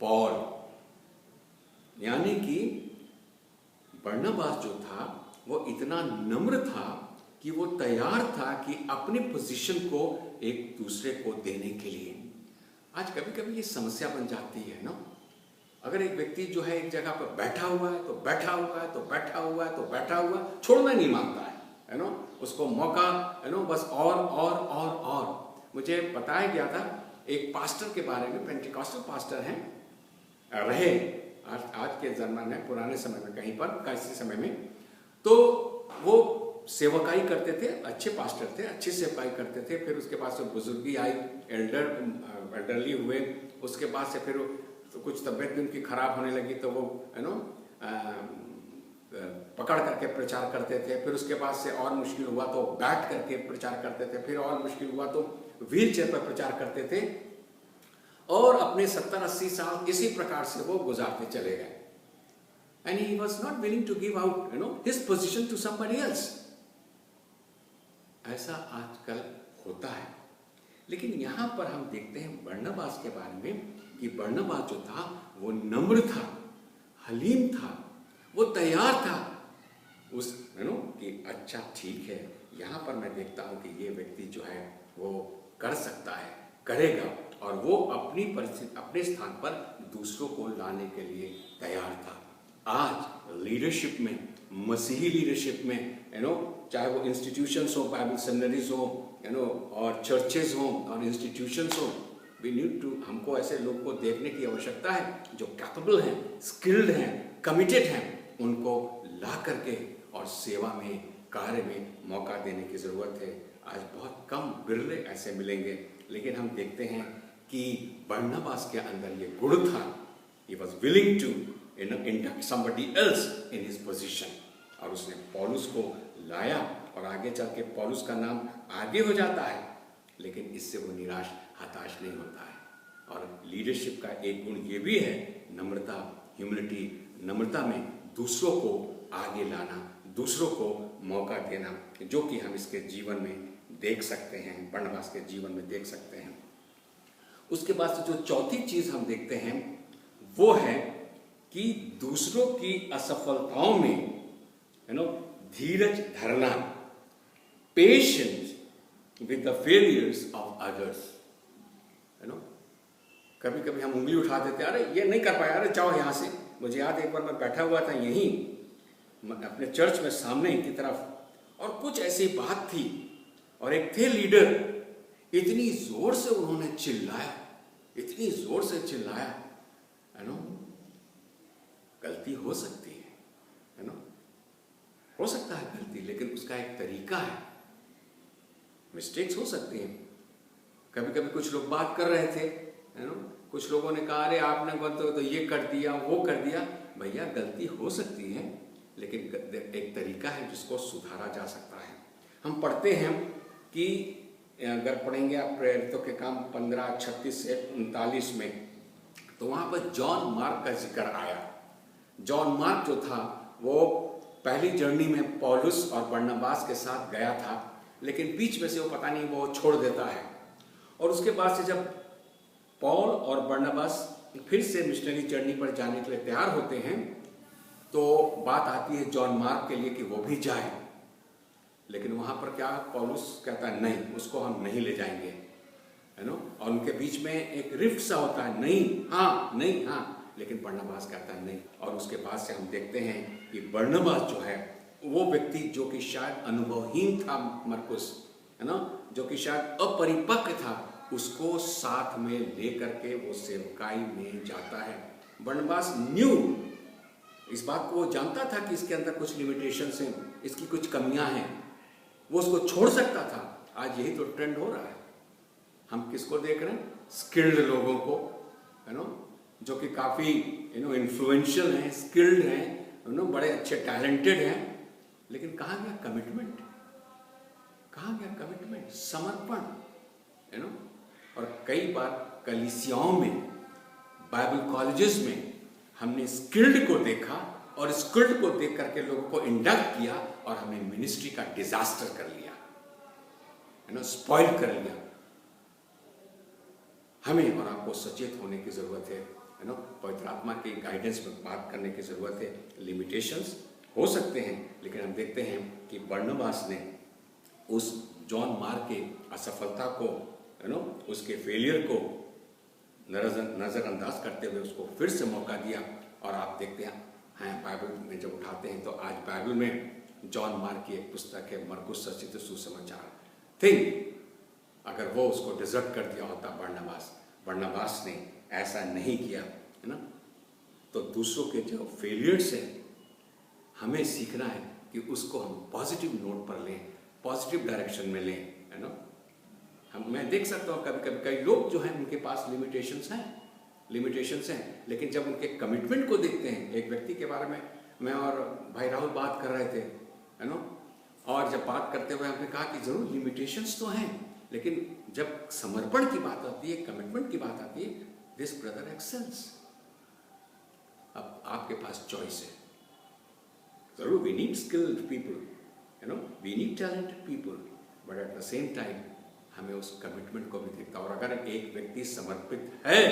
पॉल। यानी कि बरनबास जो था वो इतना नम्र था कि वो तैयार था कि अपनी पोजीशन को एक दूसरे को देने के लिए। आज कभी कभी ये समस्या बन जाती है ना, अगर एक व्यक्ति जो है एक जगह पर बैठा हुआ है तो बैठा हुआ है तो बैठा हुआ है तो बैठा हुआ, छोड़ना नहीं मांगता है नो, उसको मौका, है नो, बस और। मुझे बताया गया था एक पास्टर के बारे में, पेंटिकॉस्टल पास्टर हैं, रहे आज के ज़माने में, पुराने समय में कहीं पर, किसी समय में, तो वो सेवकाई करते थे, अच्छे पास्टर थे, अच्छी सेवकाई करते थे। फिर उसके बाद से बुजुर्गी आई, एल्डरली हुए, उसके बाद से फिर तो कुछ तबीयत भी उनकी खराब होने लगी, तो वो, यू नो, पकड़ करके प्रचार करते थे। फिर उसके बाद से और मुश्किल हुआ तो बैठ करके प्रचार करते थे। फिर और मुश्किल हुआ तो व्हील चेयर पर प्रचार करते थे, और अपने 70-80 साल इसी प्रकार से वो गुजारते चले गए। And he was not willing to give out, you know, his position to somebody else. ऐसा आजकल होता है। लेकिन यहां पर हम देखते हैं बरनबास के बारे में कि बरनबास जो था वो नम्र था, हलीम था, वो तैयार था उस, यू नो, कि अच्छा ठीक है, यहाँ पर मैं देखता हूँ कि ये व्यक्ति जो है वो कर सकता है, करेगा, और वो अपनी परिस्थिति, अपने स्थान पर दूसरों को लाने के लिए तैयार था। आज लीडरशिप में, मसीही लीडरशिप में, चाहे वो इंस्टीट्यूशंस हो, बाइबल सेमिनरीज हो, और चर्चेज हो और इंस्टीट्यूशंस हो, वी नीड टू, हमको ऐसे लोग को देखने की आवश्यकता है जो कैपेबल हैं, स्किल्ड हैं, कमिटेड हैं, उनको ला करके और सेवा में, कार्य में मौका देने की ज़रूरत है। आज बहुत कम, बिरले ऐसे मिलेंगे, लेकिन हम देखते हैं कि बरनबास के अंदर ये गुण था। He was willing to induct somebody else in his position, और उसने पौलुस को लाया, और आगे चल के पौलुस का नाम आगे हो जाता है, लेकिन इससे वो निराश, हताश नहीं होता है। और लीडरशिप का एक गुण ये भी है, नम्रता, ह्यूमिलिटी, नम्रता में दूसरों को आगे लाना, दूसरों को मौका देना, जो कि हम इसके जीवन में देख सकते हैं, बरनबास के जीवन में देख सकते हैं। उसके बाद से जो चौथी चीज हम देखते हैं वो है कि दूसरों की असफलताओं में धीरज धरना, patience with the failures of others. कभी कभी हम उंगली उठा देते, अरे ये नहीं कर पाया, अरे जाओ यहाँ से। मुझे याद, एक बार मैं बैठा हुआ था यहीं अपने चर्च में सामने की तरफ, और कुछ ऐसी बात थी, और एक थे लीडर, इतनी जोर से उन्होंने चिल्लाया, इतनी जोर से चिल्लाया, गलती हो सकती है, हो सकता है गलती, लेकिन उसका एक तरीका है, मिस्टेक्स हो सकती हैं। कभी कभी कुछ लोग बात कर रहे थे, कुछ लोगों ने कहा, अरे आपने तो ये कर दिया, वो कर दिया। भैया, गलती हो सकती है, लेकिन एक तरीका है जिसको सुधारा जा सकता है। हम पढ़ते हैं कि अगर पढ़ेंगे आप प्रेरितों के काम 15:36 से 39 में, तो वहाँ पर जॉन मार्क का जिक्र आया। जॉन मार्क जो था वो पहली जर्नी में पौलुस और बरनबास के साथ गया था, लेकिन बीच में से वो पता नहीं वो छोड़ देता है। और उसके बाद से जब पौल और बरनबास फिर से मिशनरी जर्नी पर जाने के लिए तैयार होते हैं, तो बात आती है जॉन मार्क के लिए कि वो भी जाए, लेकिन वहां पर क्या, पौलुस कहता है नहीं, उसको हम नहीं ले जाएंगे, और उनके बीच में एक रिफ्ट सा होता है, नहीं हाँ, नहीं हाँ, लेकिन बरनबास कहता है नहीं। और उसके बाद से हम देखते हैं कि बरनबास जो है वो व्यक्ति जो कि शायद अनुभवहीन था, मरकुस, जो कि शायद अपरिपक्व था, उसको साथ में लेकर के वो सेवकाई में जाता है। बरनबास न्यू, इस बात को वो जानता था कि इसके अंदर कुछ लिमिटेशंस हैं, इसकी कुछ कमियां हैं, वो उसको छोड़ सकता था। आज यही तो ट्रेंड हो रहा है। हम किसको देख रहे हैं? स्किल्ड लोगों को, जो कि काफी इन्फ्लुएंशियल हैं, स्किल्ड हैं, बड़े अच्छे टैलेंटेड हैं, लेकिन कहाँ गया कमिटमेंट? कहाँ गया कमिटमेंट, समर्पण? और कई बार कलीसियाओं में, बाइबल कॉलेजेस में हमने स्किल्ड को देखा, और स्किल्ड को देख करके लोगों को इंडक्ट किया, और हमने मिनिस्ट्री का डिजास्टर कर लिया, स्पॉइल कर लिया। हमें और आपको सचेत होने की जरूरत है, पवित्र आत्मा के गाइडेंस में बात करने की जरूरत है। लिमिटेशंस हो सकते हैं, लेकिन हम देखते हैं कि बरनबास ने उस जॉन मार्क के असफलता को, उसके फेलियर को नजरअंदाज करते हुए उसको फिर से मौका दिया। और आप देखते हैं बाइबल में जब उठाते हैं, तो आज बाइबल में जॉन मार्क की एक पुस्तक है, मरकुस रचित सुसमाचार। थिंक, अगर वो उसको डिजर्ट कर दिया होता बरनबास ने ऐसा नहीं किया, है ना। तो दूसरों के जो फेलियर्स हैं, हमें सीखना है कि उसको हम पॉजिटिव नोट पर लें, पॉजिटिव डायरेक्शन में लें, है ना। मैं देख सकता हूँ कभी कभी कई लोग जो हैं उनके पास लिमिटेशंस हैं, लेकिन जब उनके कमिटमेंट को देखते हैं, एक व्यक्ति के बारे में मैं और भाई राहुल बात कर रहे थे, है ना, और जब बात करते हुए हमने कहा कि जरूर लिमिटेशंस तो हैं, लेकिन जब समर्पण की बात आती है, कमिटमेंट की बात आती है, दिस ब्रदर एक्सेल्स। अब आपके पास चॉइस है, जरूर we need skilled people, we need talented people, but at the same time हमें उस कमिटमेंट को भी देखता है। और अगर एक व्यक्ति समर्पित है,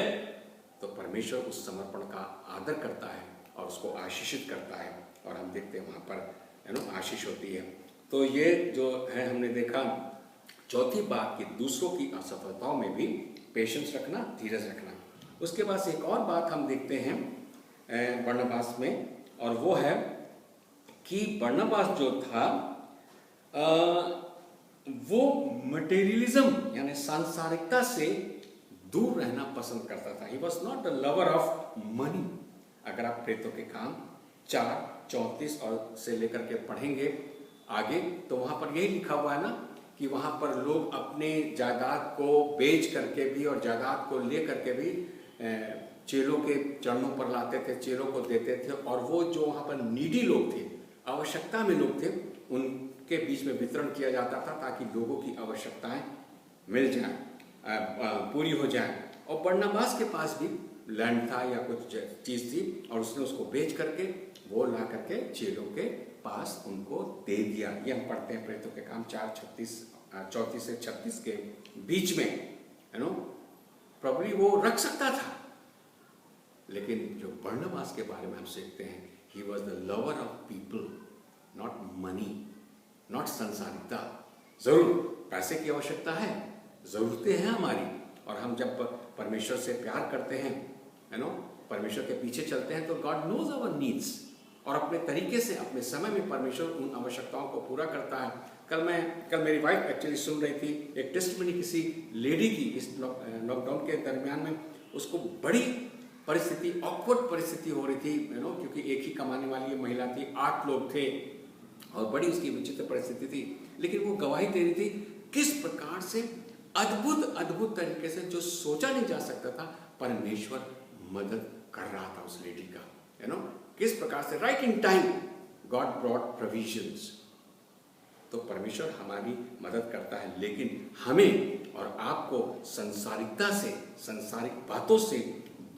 तो परमेश्वर उस समर्पण का आदर करता है और उसको आशीषित करता है, और हम देखते हैं वहां पर आशीष होती है। तो ये जो है हमने देखा चौथी बात कि दूसरों की असफलताओं में भी पेशेंस रखना, धीरज रखना। उसके बाद एक और बात हम देखते हैं बरनबास में, और वो है कि बरनबास जो था वो मटेरियलिज्म यानी सांसारिकता से दूर रहना पसंद करता था। ही was not the lover of money. अगर आप प्रेरितों के काम 4:34 और से लेकर के पढ़ेंगे आगे, तो वहां पर यही लिखा हुआ है ना कि वहां पर लोग अपने जायदाद को बेच करके भी और जायदाद को ले करके भी चेलों के चरणों पर लाते थे, चेलों को देते थे, और वो जो वहां पर नीडी लोग थे, आवश्यकता में लोग थे, उनके बीच में वितरण किया जाता था ताकि लोगों की आवश्यकताएं मिल जाएं, पूरी हो जाएं। और बरनबास के पास भी लैंड था या कुछ चीज थी, और उसने उसको बेच करके वो ला करके चेलों के पास उनको दे दिया। ये हम पढ़ते हैं प्रेरितों के काम 4:34 से 36 के बीच में, यू नो। प्रॉब्ली वो रख सकता था, लेकिन जो बरनबास के बारे में हम सीखते हैं, he was the lover of people, not money, not संसारिकता। जरूर पैसे की आवश्यकता है, जरूरतें हैं हमारी, और हम जब परमेश्वर से प्यार करते हैं, यू नो, परमेश्वर के पीछे चलते हैं, तो गॉड नोज आवर नीड्स, और अपने तरीके से अपने समय में परमेश्वर उन आवश्यकताओं को पूरा करता है। कल मेरी वाइफ एक्चुअली सुन रही थी एक टेस्टमनी किसी लेडी की इस लॉकडाउन के दरमियान में। उसको बड़ी परिस्थिति, ऑकवर्ड परिस्थिति हो रही थी, यू नो, क्योंकि एक ही कमाने वाली ये महिला थी, 8 लोग थे, और बड़ी उसकी विचित्र परिस्थिति थी। लेकिन वो गवाही दे रही थी किस प्रकार से अद्भुत तरीके से, जो सोचा नहीं जा सकता था, परमेश्वर मदद कर रहा था उस लेडी का, यू नो, किस प्रकार से right in time God brought provisions. तो परमेश्वर हमारी मदद करता है, लेकिन हमें और आपको संसारिकता से, संसारिक बातों से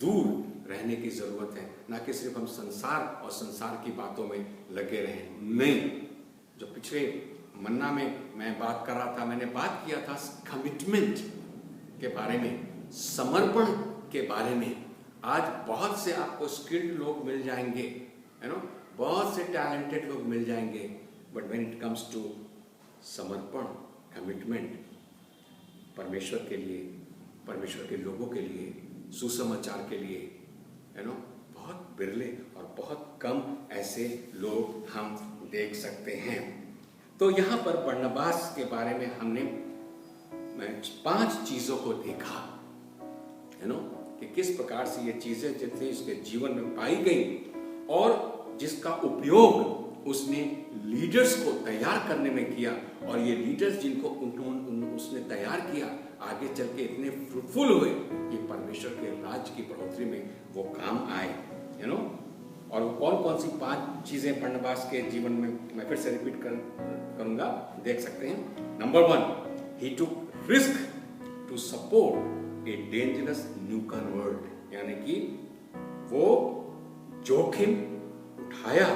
दूर रहने की जरूरत है, ना कि सिर्फ हम संसार और संसार की बातों में लगे रहें। नहीं, जो पिछले मन्ना में मैं बात कर रहा था, मैंने बात किया था कमिटमेंट के बारे में, समर्पण के बारे में। आज बहुत से आपको स्किल्ड लोग मिल जाएंगे, यू नो, बहुत से टैलेंटेड लोग मिल जाएंगे, but when it comes to समर्पण, कमिटमेंट परमेश्वर के लिए, परमेश्वर के लोगों के लिए, सुसमाचार के लिए, यू नो, बहुत बिरले और बहुत कम ऐसे लोग हम देख सकते हैं। तो यहाँ पर बरनबास के बारे में हमने 5 चीजों को देखा, यू नो, कि किस प्रकार से ये चीजें जितनी उसके जीवन में पाई गई, और जिसका उपयोग उसने लीडर्स को तैयार करने में किया, और ये लीडर्स जिनको उसने तैयार किया, आगे चल के इतने फ्रूटफुल हुए कि परमेश्वर के राज्य की बढ़ोतरी में वो काम आए, यू नो। और कौन कौन सी 5 चीजें बरनबास के जीवन में, मैं फिर से रिपीट करूंगा, देख सकते हैं। Number 1, he took risk to support a dangerous new convert, यानी कि वो जोखिम उठाया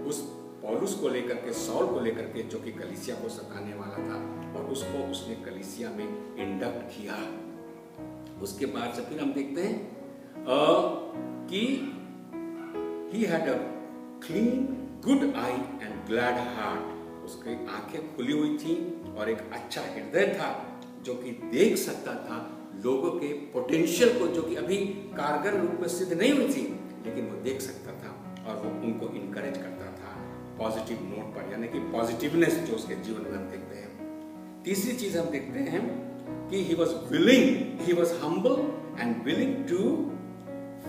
उस पौलुस को लेकर के, सौल को लेकर के, जो कि कलीसिया को सताने वाला था, और उसको उसने कलीसिया में इंडक्ट किया। उसके बाद से फिर हम देखते हैं कि he had a clean, good eye and glad heart, उसकी आंखें खुली हुई थी और एक अच्छा हृदय था, जो कि देख सकता था लोगों के पोटेंशियल को, जो कि अभी कारगर रूप में सिद्ध नहीं हुई थी, लेकिन वो देख सकता था और वो उनको इनकरेज करता था पॉजिटिव नोट पर, यानी कि पॉजिटिवनेस जो उसके जीवन में हम देखते हैं। तीसरी चीज हम देखते हैं कि he was willing, he was humble and willing to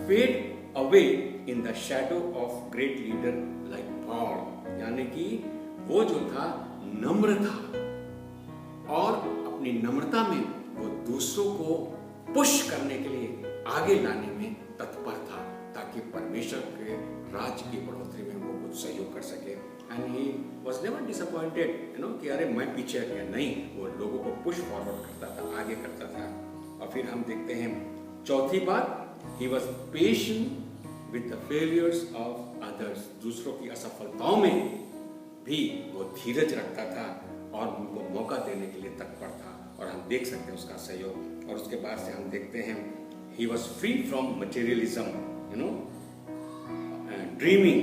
fade away in the shadow of great leader like Paul, यानी कि वो जो था नम्र था, और अपनी नम्रता में वो दूसरों को पुश करने के लिए, आगे लाने में तत्पर था, ताकि परमेश्वर के राज्य की बढ़ोतरी में वो कुछ सहयोग कर सके। And he was never disappointed, you know, कि अरे मैं पीछे हट गया, नहीं, वो लोगों को पुश फॉरवर्ड करता था, आगे करता था। और फिर हम देखते हैं चौथी बात, he was patient with the failures of others, दूसरों की असफलताओं में भी वो धीरज रखता था और उनको मौका देने के लिए तत्पर था, और हम देख सकते हैं उसका सहयोग। और उसके बाद से हम देखते हैं he was free from materialism, you know, dreaming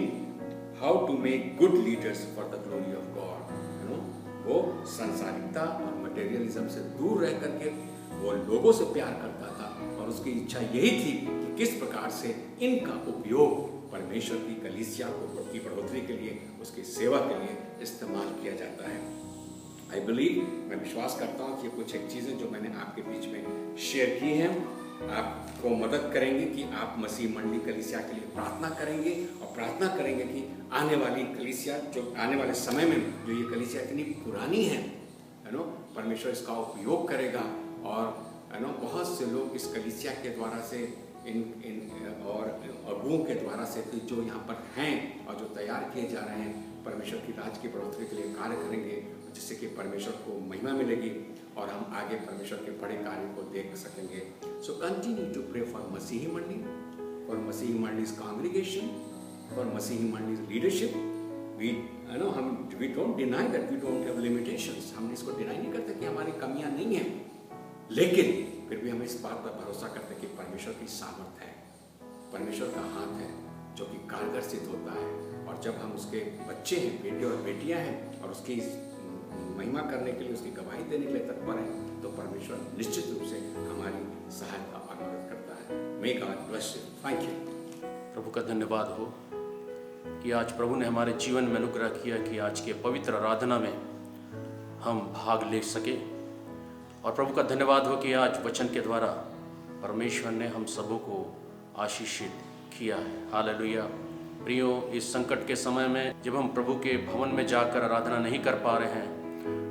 how to make good leaders for the glory of God, you know, वो सांसारिकता और मटेरियलिज्म से दूर रह करके वो लोगों से प्यार करता था, और उसकी इच्छा यही थी कि किस प्रकार से इनका उपयोग परमेश्वर की कलीसिया की बढ़ोतरी के लिए, उसकी सेवा के लिए इस्तेमाल किया जाता है। आई बिलीव, मैं विश्वास करता हूँ कि ये कुछ एक चीज़ें जो मैंने आपके बीच में शेयर की हैं आपको मदद करेंगे कि आप मसीह मंडली कलीसिया के लिए प्रार्थना करेंगे, और प्रार्थना करेंगे कि आने वाली कलीसिया, जो आने वाले समय में जो ये कलीसिया इतनी पुरानी है नो, परमेश्वर इसका उपयोग करेगा, और बहुत से लोग इस कलीसिया के द्वारा से इन और अगुओं के द्वारा से जो यहाँ पर हैं और जो तैयार किए जा रहे हैं, परमेश्वर की राज की बढ़ोतरी के लिए कार्य करेंगे, जिससे कि परमेश्वर को महिमा मिलेगी और हम आगे परमेश्वर के बड़े कार्यों को देख सकेंगे। So continue to pray for मसीही मंडली, फॉर मसीही मंडलीज कॉन्ग्रीगेशन, फॉर मसीही मंडलीज leadership. We don't deny that we don't have limitations, हम इसको डिनाई नहीं करते कि हमारी कमियां नहीं हैं, लेकिन फिर भी हम इस बात पर भरोसा करते हैं कि परमेश्वर की सामर्थ है, परमेश्वर का हाथ है जो कि कारगर सिद्ध होता है, और जब हम उसके बच्चे हैं, बेटे और बेटियां हैं, और उसकी महिमा करने के लिए, उसकी गवाही देने के लिए तत्पर हैं, तो परमेश्वर निश्चित रूप से हमारी सहायता और मदद करता है। May God bless you. Thank you. प्रभु का धन्यवाद हो कि आज प्रभु ने हमारे जीवन में अनुग्रह किया कि आज के पवित्र आराधना में हम भाग ले सके, और प्रभु का धन्यवाद हो कि आज वचन के द्वारा परमेश्वर ने हम सबों को आशीषित किया है। हालेलुया। प्रियो, इस संकट के समय में जब हम प्रभु के भवन में जाकर आराधना नहीं कर पा रहे हैं,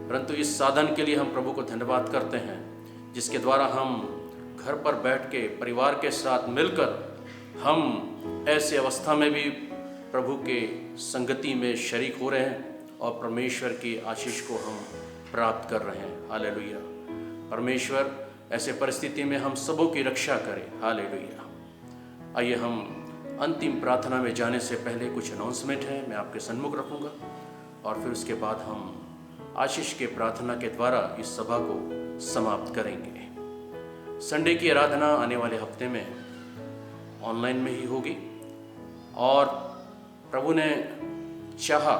परंतु इस साधन के लिए हम प्रभु को धन्यवाद करते हैं, जिसके द्वारा हम घर पर बैठ के परिवार के साथ मिलकर हम ऐसे अवस्था में भी प्रभु के संगति में शरीक हो रहे हैं और परमेश्वर की आशीष को हम प्राप्त कर रहे हैं। हालेलुया। परमेश्वर ऐसे परिस्थिति में हम सबों की रक्षा करे। हालेलुया। आइए हम अंतिम प्रार्थना में जाने से पहले कुछ अनाउंसमेंट है, मैं आपके सन्मुख रखूंगा, और फिर उसके बाद हम आशीष के प्रार्थना के द्वारा इस सभा को समाप्त करेंगे। संडे की आराधना आने वाले हफ्ते में ऑनलाइन में ही होगी, और प्रभु ने चाहा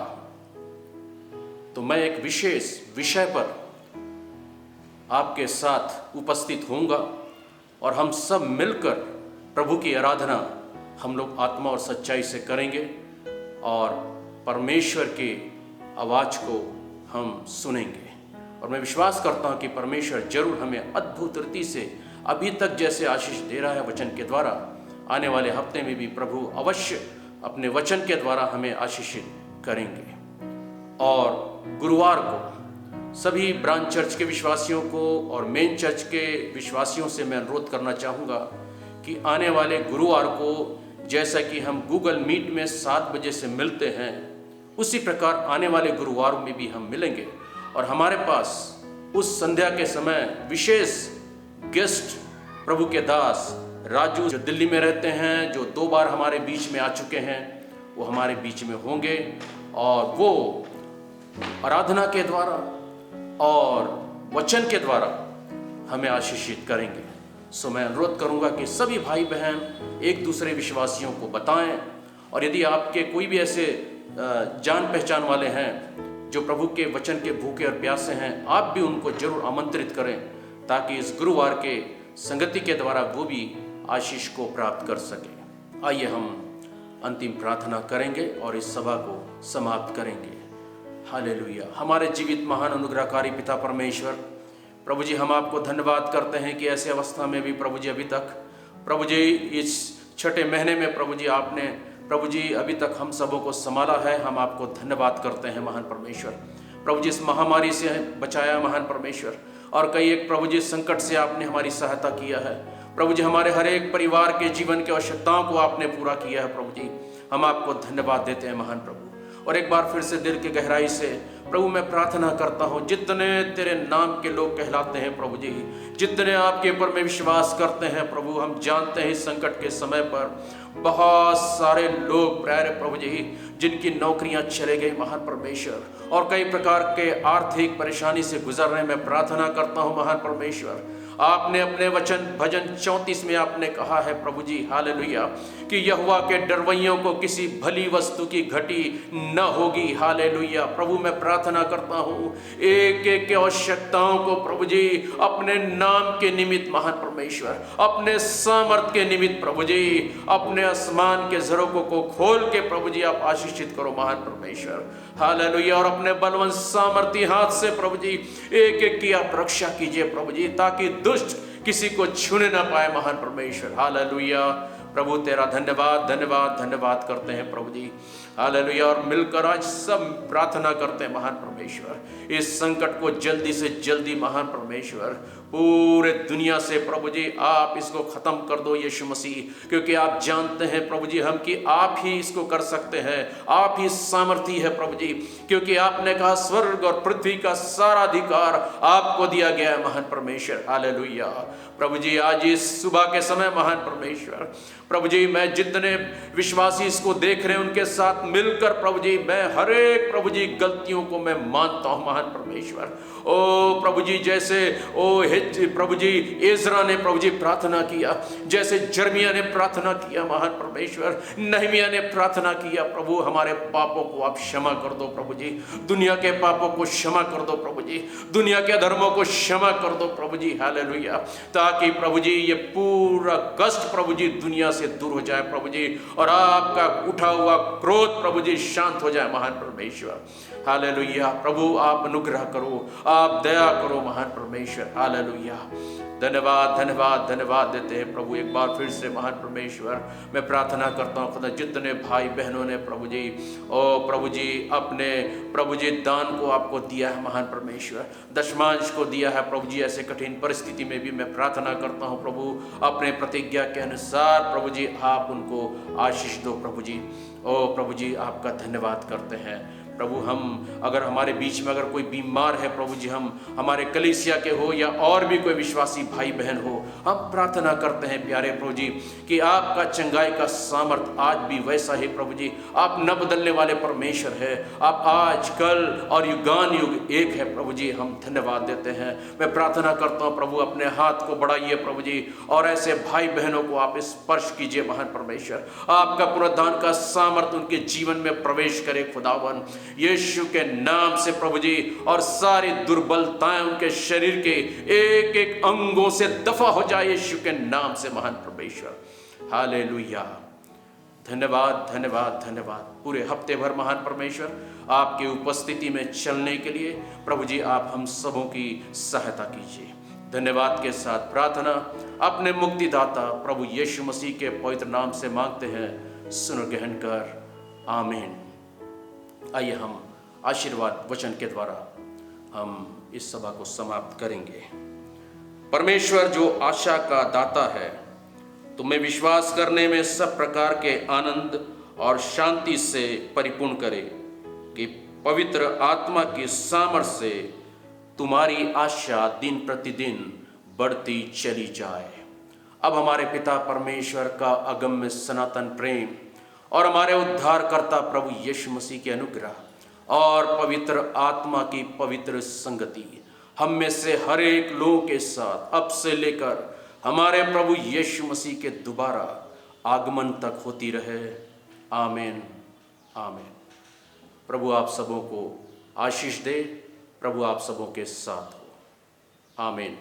तो मैं एक विशेष विषय पर आपके साथ उपस्थित होऊंगा, और हम सब मिलकर प्रभु की आराधना हम लोग आत्मा और सच्चाई से करेंगे, और परमेश्वर की आवाज़ को हम सुनेंगे। और मैं विश्वास करता हूँ कि परमेश्वर जरूर हमें अद्भुत रीति से अभी तक जैसे आशीष दे रहा है वचन के द्वारा, आने वाले हफ्ते में भी प्रभु अवश्य अपने वचन के द्वारा हमें आशीषित करेंगे। और गुरुवार को सभी ब्रांच चर्च के विश्वासियों को और मेन चर्च के विश्वासियों से मैं अनुरोध करना चाहूँगा कि आने वाले गुरुवार को जैसा कि हम गूगल मीट में 7 बजे से मिलते हैं, उसी प्रकार आने वाले गुरुवार में भी हम मिलेंगे, और हमारे पास उस संध्या के समय विशेष गेस्ट प्रभु के दास राजू, जो दिल्ली में रहते हैं, जो 2 बार हमारे बीच में आ चुके हैं, वो हमारे बीच में होंगे, और वो आराधना के द्वारा और वचन के द्वारा हमें आशीषित करेंगे। सो मैं अनुरोध करूंगा कि सभी भाई बहन एक दूसरे विश्वासियों को बताएं, और यदि आपके कोई भी ऐसे जान पहचान वाले हैं जो प्रभु के वचन के भूखे और प्यासे हैं, आप भी उनको जरूर आमंत्रित करें, ताकि इस गुरुवार के संगति के द्वारा वो भी आशीष को प्राप्त कर सके। आइए हम अंतिम प्रार्थना करेंगे और इस सभा को समाप्त करेंगे। हालेलुया। हमारे जीवित महान अनुग्रहकारी पिता परमेश्वर, प्रभु जी, हम आपको धन्यवाद करते हैं कि ऐसे अवस्था में भी प्रभु जी अभी तक, प्रभु जी, इस छठे महीने में प्रभु जी आपने प्रभु जी अभी तक हम सबों को संभाला है। हम आपको धन्यवाद करते हैं महान परमेश्वर। प्रभु जी, इस महामारी से बचाया महान परमेश्वर, और कई एक प्रभु जी संकट से आपने हमारी सहायता किया है। प्रभु जी, हमारे हर एक परिवार के जीवन की आवश्यकताओं को आपने पूरा किया है। प्रभु जी, हम आपको धन्यवाद देते हैं महान प्रभु। और एक बार फिर से दिल की गहराई से प्रभु मैं प्रार्थना करता हूँ, जितने तेरे नाम के लोग कहलाते हैं प्रभु जी, जितने आपके ऊपर में विश्वास करते हैं प्रभु, हम जानते हैं इस संकट के समय पर बहुत सारे लोग प्यारे प्रभु जी जिनकी नौकरियां चले गई महान परमेश्वर, और कई प्रकार के आर्थिक परेशानी से गुजर रहे हैं। मैं प्रार्थना करता हूँ महान परमेश्वर, आपने अपने वचन भजन 34 में आपने कहा है प्रभु जी, हालेलुया, कि यहोवा के डरवैयों को किसी भली वस्तु की घटी न होगी। हालेलुया। प्रभु मैं प्रार्थना करता हूँ एक एक के आवश्यकताओं को प्रभु जी अपने नाम के निमित्त महान परमेश्वर, अपने सामर्थ के निमित्त प्रभु जी, अपने आसमान के झरोकों को खोल के प्रभु जी आप आशीषित करो महान परमेश्वर। हालेलुया। और अपने बलवंत सामर्थी हाथ से प्रभु जी एक एक की आप रक्षा कीजिए प्रभु जी, ताकि दुष्ट किसी को छूने ना पाए महान परमेश्वर। हालेलुया। प्रभु तेरा धन्यवाद धन्यवाद धन्यवाद करते हैं प्रभु जी। हालेलुया। और मिलकर आज सब प्रार्थना करते हैं महान परमेश्वर, इस संकट को जल्दी से जल्दी महान परमेश्वर पूरे दुनिया से प्रभु जी आप इसको खत्म कर दो यीशु मसीह, क्योंकि आप जानते हैं प्रभु जी हम कि आप ही इसको कर सकते हैं, आप ही सामर्थी है प्रभु जी, क्योंकि आपने कहा स्वर्ग और पृथ्वी का सारा अधिकार आपको दिया गया है महान परमेश्वर। हालेलुया। प्रभु जी आज इस सुबह के समय महान परमेश्वर प्रभु जी मैं जितने विश्वासी इसको देख रहे हैं उनके साथ मिलकर प्रभु जी मैं हर एक प्रभु जी गलतियों को मैं मानता हूं महान परमेश्वर। ओ प्रभु जी जैसे प्रभु जी एजरा ने प्रभु जी प्रार्थना किया, जैसे जर्मिया ने प्रार्थना किया महान परमेश्वर, नहमिया ने प्रार्थना किया प्रभु हमारे पापों को आप क्षमा कर दो प्रभु जी, दुनिया के पापों को क्षमा कर दो प्रभु जी, दुनिया के धर्मों को क्षमा कर दो प्रभु जी। हालेलुया। ताकि प्रभु जी ये पूरा कष्ट प्रभु जी दुनिया से दूर हो जाए प्रभु जी, और आपका उठा हुआ क्रोध प्रभु जी शांत हो जाए महान परमेश्वर। हालेलुया। प्रभु आप अनुग्रह करो, आप दया करो महान परमेश्वर। हालेलुया। धन्यवाद धन्यवाद धन्यवाद देते हैं प्रभु एक बार फिर से महान परमेश्वर। मैं प्रार्थना करता हूँ खुदा जितने भाई बहनों ने प्रभु जी ओ प्रभु जी अपने प्रभु जी दान को आपको दिया है महान परमेश्वर, दशमांश को दिया है प्रभु जी, ऐसे कठिन परिस्थिति में भी मैं प्रार्थना करता हूँ प्रभु अपने प्रतिज्ञा के अनुसार प्रभु जी आप उनको आशीष दो प्रभु जी। ओ प्रभु जी आपका धन्यवाद करते हैं प्रभु। हम अगर हमारे बीच में अगर कोई बीमार है प्रभु जी, हम हमारे कलीसिया के हो या और भी कोई विश्वासी भाई बहन हो, हम प्रार्थना करते हैं प्यारे प्रभु जी कि आपका चंगाई का सामर्थ आज भी वैसा ही प्रभु जी, आप न बदलने वाले परमेश्वर है, आप आज कल और युगान युग एक है प्रभु जी। हम धन्यवाद देते हैं। मैं प्रार्थना करता हूँ प्रभु अपने हाथ को बढ़ाइए प्रभु जी और ऐसे भाई बहनों को आप स्पर्श कीजिए महान परमेश्वर, आपका पुनरुद्धान का सामर्थ उनके जीवन में प्रवेश करे खुदावन यीशु के नाम से प्रभु जी, और सारी दुर्बलताएं उनके शरीर के एक एक अंगों से दफा हो जाए यीशु के नाम से महान परमेश्वर। हालेलुया। धन्यवाद धन्यवाद धन्यवाद। पूरे हफ्ते भर महान परमेश्वर आपकी उपस्थिति में चलने के लिए प्रभु जी आप हम सबों की सहायता कीजिए। धन्यवाद के साथ प्रार्थना अपने मुक्तिदाता प्रभु यीशु मसीह के पवित्र नाम से मांगते हैं, सुनो ग्रहण कर, आमीन। आइए हम आशीर्वाद वचन के द्वारा हम इस सभा को समाप्त करेंगे। परमेश्वर जो आशा का दाता है तुम्हें विश्वास करने में सब प्रकार के आनंद और शांति से परिपूर्ण करे, कि पवित्र आत्मा की सामर्थ्य से तुम्हारी आशा दिन प्रतिदिन बढ़ती चली जाए। अब हमारे पिता परमेश्वर का अगम्य सनातन प्रेम और हमारे उद्धारकर्ता प्रभु यीशु मसीह के अनुग्रह और पवित्र आत्मा की पवित्र संगति हम में से हर एक लोगों के साथ अब से लेकर हमारे प्रभु यीशु मसीह के दोबारा आगमन तक होती रहे। आमीन आमीन। प्रभु आप सबों को आशीष दे, प्रभु आप सबों के साथ हो। आमीन।